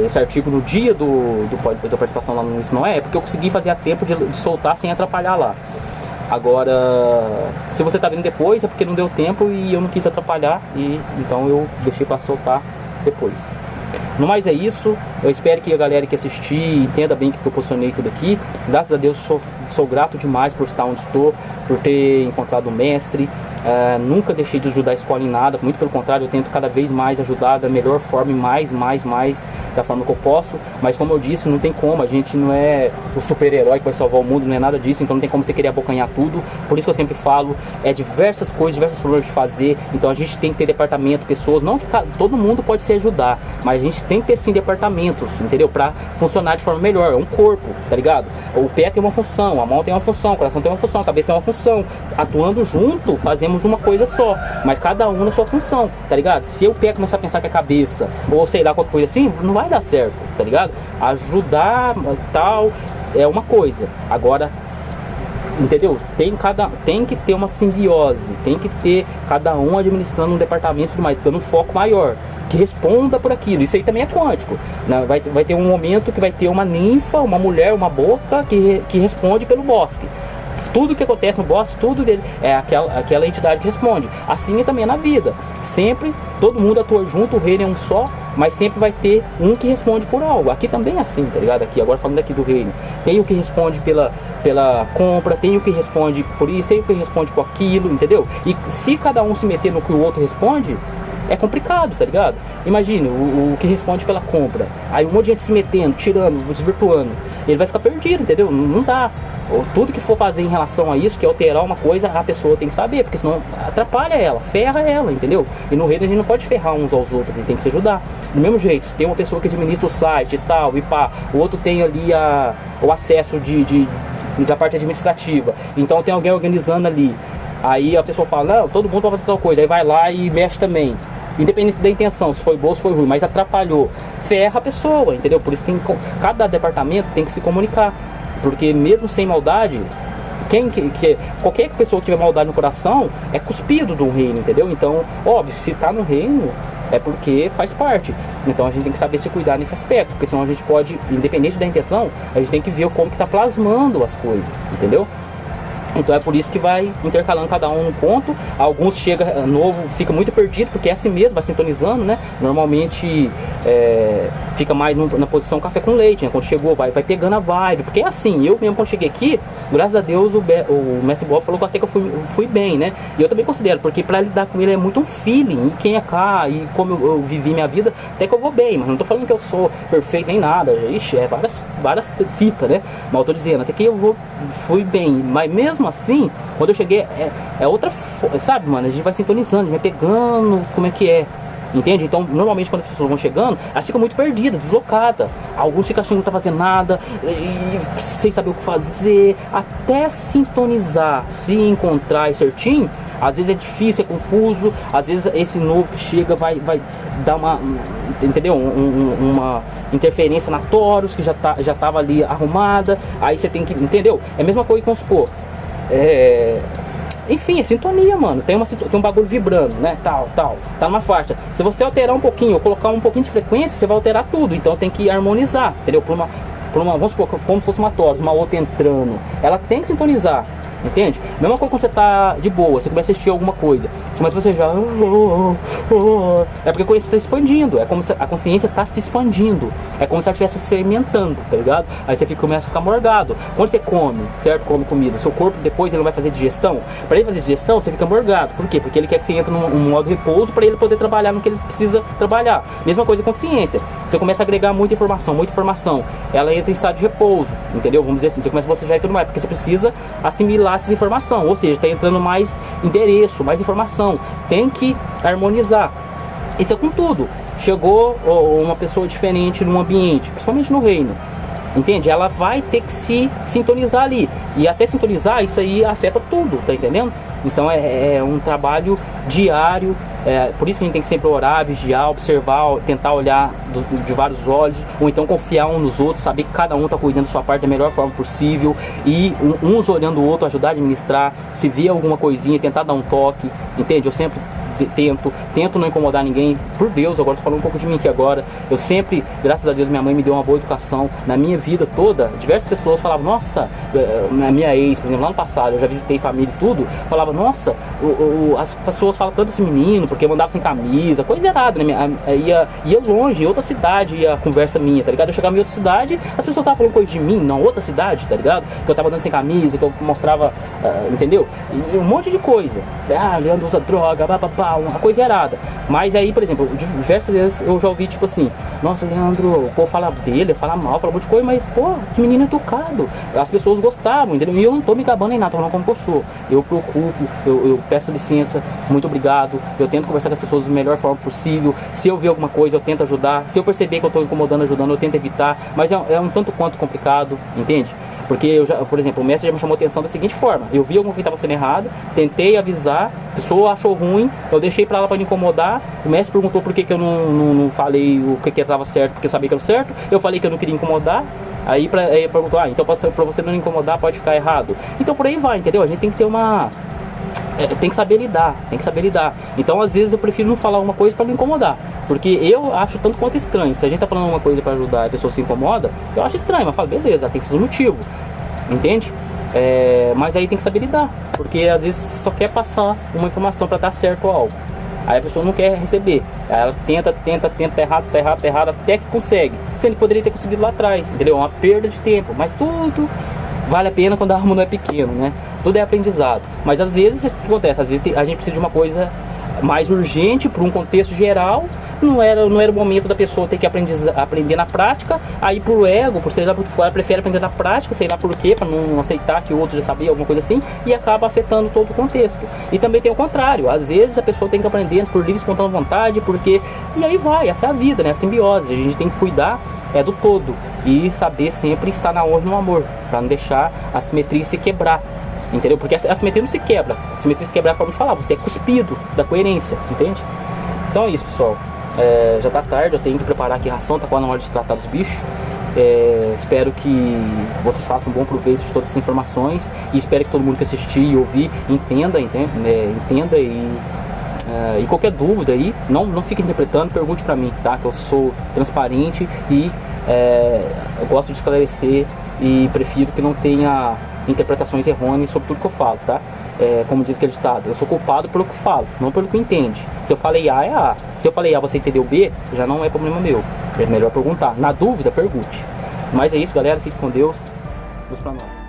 esse artigo no dia da participação lá no Whisky, não é porque eu consegui fazer a tempo de soltar sem atrapalhar lá. Agora, se você está vendo depois, é porque não deu tempo e eu não quis atrapalhar, e então eu deixei para soltar depois. No mais é isso. Eu espero que a galera que assistir entenda bem o que eu posicionei tudo aqui. Graças a Deus sou grato demais por estar onde estou, por ter encontrado o mestre. Nunca deixei de ajudar a escola em nada, muito pelo contrário, eu tento cada vez mais ajudar da melhor forma e mais da forma que eu posso. Mas como eu disse, não tem como, a gente não é o super-herói que vai salvar o mundo, não é nada disso, então não tem como você querer abocanhar tudo. Por isso que eu sempre falo, diversas coisas, diversas formas de fazer. Então a gente tem que ter departamento, pessoas, não que todo mundo pode se ajudar, mas a gente tem que ter sim departamentos, entendeu? Pra funcionar de forma melhor. É um corpo, tá ligado? O pé tem uma função, a mão tem uma função, o coração tem uma função, a cabeça tem uma função. Atuando junto, fazemos uma coisa só, mas cada um na sua função, tá ligado? Se o pé começar a pensar que é a cabeça, ou sei lá, qualquer coisa assim, não vai dar certo, tá ligado? Ajudar tal é uma coisa. Agora, entendeu? Tem que ter uma simbiose, tem que ter cada um administrando um departamento e tudo mais, dando um foco maior, que responda por aquilo. Isso aí também é quântico, né? Vai ter um momento que vai ter uma ninfa, uma mulher, uma boca que responde pelo bosque. Tudo que acontece no bosque, tudo dele é aquela entidade que responde. Assim é também na vida. Sempre todo mundo atua junto, o reino é um só, mas sempre vai ter um que responde por algo. Aqui também é assim, tá ligado? Aqui, agora falando aqui do reino, tem o que responde pela compra, tem o que responde por isso, tem o que responde por aquilo, entendeu? E se cada um se meter no que o outro responde, é complicado, tá ligado? Imagina, o que responde pela compra, aí um monte de gente se metendo, tirando, desvirtuando, ele vai ficar perdido, entendeu? Não dá. Tudo que for fazer em relação a isso, que é alterar uma coisa, a pessoa tem que saber, porque senão atrapalha ela, ferra ela, entendeu? E no reino a gente não pode ferrar uns aos outros, a gente tem que se ajudar. Do mesmo jeito, se tem uma pessoa que administra o site e tal, e pá, o outro tem ali o acesso da parte administrativa, então tem alguém organizando ali, aí a pessoa fala, não, todo mundo pode fazer tal coisa, aí vai lá e mexe também, independente da intenção, se foi boa, se foi ruim, mas atrapalhou, ferra a pessoa, entendeu? Por isso cada departamento tem que se comunicar. Porque mesmo sem maldade, qualquer pessoa que tiver maldade no coração é cuspido do reino, entendeu? Então, óbvio, se tá no reino é porque faz parte. Então a gente tem que saber se cuidar nesse aspecto, porque senão a gente pode, independente da intenção, a gente tem que ver como que tá plasmando as coisas, entendeu? Então é por isso que vai intercalando cada um no ponto. Alguns chega novo, fica muito perdido, porque é assim mesmo, vai sintonizando, né? Normalmente fica mais na posição café com leite, né? Quando chegou, vai pegando a vibe. Porque é assim, eu mesmo quando cheguei aqui, graças a Deus o Messi Bob falou que até que eu fui bem, né? E eu também considero, porque pra lidar com ele é muito um feeling. E quem é cá, e como eu vivi minha vida, até que eu vou bem. Mas não tô falando que eu sou perfeito nem nada. Ixi, várias fitas, né? Mas eu tô dizendo, até que fui bem. Mas mesmo assim, quando eu cheguei, é outra, sabe, mano, a gente vai sintonizando, a gente vai pegando como é que é. Entende? Então, normalmente quando as pessoas vão chegando, elas ficam muito perdidas, deslocadas. Alguns ficam achando que não tá fazendo nada, sem saber o que fazer, até sintonizar, se encontrar certinho. Às vezes é difícil, é confuso. Às vezes esse novo que chega vai dar uma, entendeu? Uma interferência na Taurus, que já tava ali arrumada. Aí você tem que, entendeu? É a mesma coisa que, vamos supor, enfim, é sintonia, mano. Tem um bagulho vibrando, né? Tal. Tá numa faixa. Se você alterar um pouquinho, ou colocar um pouquinho de frequência, você vai alterar tudo. Então tem que harmonizar, entendeu? Por uma, vamos supor, como se fosse uma Taurus, uma outra entrando. Ela tem que sintonizar. Entende? Mesma coisa quando você tá de boa, você começa a assistir alguma coisa, mas você já é porque a consciência está expandindo, é como se a consciência está se expandindo, é como se ela estivesse se alimentando, tá ligado? Aí você começa a ficar morgado. Quando você come, certo? Come comida, seu corpo depois ele não vai fazer digestão. Para ele fazer digestão, você fica morgado. Por quê? Porque ele quer que você entre num modo repouso para ele poder trabalhar no que ele precisa trabalhar. Mesma coisa com consciência. Você começa a agregar muita informação, ela entra em estado de repouso, entendeu? Vamos dizer assim, você começa a bocejar e tudo mais, porque você precisa assimilar essas informações, ou seja, está entrando mais endereço, mais informação, tem que harmonizar. Isso é com tudo. Chegou uma pessoa diferente num ambiente, principalmente no reino, entende? Ela vai ter que se sintonizar ali, e até sintonizar, isso aí afeta tudo, tá entendendo? Então é um trabalho diário, por isso que a gente tem que sempre orar, vigiar, observar, tentar olhar de vários olhos, ou então confiar uns nos outros, saber que cada um está cuidando da sua parte da melhor forma possível, e uns olhando o outro, ajudar a administrar, se vê alguma coisinha, tentar dar um toque, entende? Eu sempre tento não incomodar ninguém, por Deus. Agora tô falando um pouco de mim aqui agora. Eu sempre, graças a Deus, minha mãe me deu uma boa educação. Na minha vida toda, diversas pessoas falavam, nossa, a minha ex, por exemplo, lá no passado, eu já visitei família e tudo, falava, nossa, as pessoas falam tanto desse menino, porque mandava sem camisa, coisa errada, né? Ia longe, em outra cidade, ia a conversa minha, tá ligado? Eu chegava em outra cidade, as pessoas estavam falando coisa de mim, na outra cidade, tá ligado? Que eu tava dando sem camisa, que eu mostrava, entendeu? E um monte de coisa. Leandro usa droga, papapá, uma coisa errada. Mas aí, por exemplo, diversas vezes eu já ouvi tipo assim, nossa, Leandro, o povo fala dele, fala mal, fala um monte de coisa, mas pô, que menino educado. As pessoas gostavam, entendeu? E eu não tô me gabando em nada, tô falando como que eu sou. Eu preocupo, eu peço licença, muito obrigado, eu tento conversar com as pessoas da melhor forma possível. Se eu ver alguma coisa, eu tento ajudar. Se eu perceber que eu tô incomodando, ajudando, eu tento evitar. Mas é um tanto quanto complicado, entende? Porque eu já, por exemplo, o mestre já me chamou a atenção da seguinte forma: eu vi alguma coisa que estava sendo errado, tentei avisar, a pessoa achou ruim, eu deixei pra ela para não incomodar. O mestre perguntou por que eu não falei o que estava certo, porque eu sabia que era certo. Eu falei que eu não queria incomodar. Aí perguntou, então pra você não incomodar pode ficar errado. Então por aí vai, entendeu? A gente tem que ter tem que saber lidar, Então às vezes eu prefiro não falar uma coisa para não incomodar, porque eu acho tanto quanto estranho. Se a gente tá falando uma coisa para ajudar e a pessoa se incomoda, eu acho estranho, mas eu falo, beleza, tem seus motivos, entende? Mas aí tem que saber lidar, porque às vezes só quer passar uma informação para dar certo algo, aí a pessoa não quer receber, aí ela tenta, tá errado, até que consegue, sendo que poderia ter conseguido lá atrás, entendeu? É uma perda de tempo, mas tudo vale a pena quando a arma não é pequeno, né? Tudo é aprendizado. Mas às vezes, o que acontece? Às vezes a gente precisa de uma coisa mais urgente para um contexto geral. Não era o momento da pessoa ter que aprender na prática. Aí pro ego, por sei lá por que for, ela prefere aprender na prática, sei lá por quê, para não aceitar que o outro já sabia, alguma coisa assim, e acaba afetando todo o contexto. E também tem o contrário, às vezes a pessoa tem que aprender por livre e espontânea vontade, porque... E aí vai, essa é a vida, né? A simbiose, a gente tem que cuidar do todo e saber sempre estar na honra e no amor, para não deixar a simetria se quebrar. Entendeu? Porque a simetria não se quebra. A simetria se quebrar é a forma de falar, você é cuspido da coerência, entende? Então é isso, pessoal. Já tá tarde, eu tenho que preparar aqui a ração, tá quase na hora de tratar dos bichos. Espero que vocês façam um bom proveito de todas essas informações e espero que todo mundo que assistir e ouvir entenda e qualquer dúvida aí, não fique interpretando, pergunte pra mim, tá? Que eu sou transparente e eu gosto de esclarecer e prefiro que não tenha interpretações errôneas sobre tudo que eu falo, tá? Como diz aquele ditado, eu sou culpado pelo que falo, não pelo que entende. Se eu falei A, é A. Se eu falei A, você entendeu B, já não é problema meu. É melhor perguntar. Na dúvida, pergunte. Mas é isso, galera. Fique com Deus. Luz pra nós.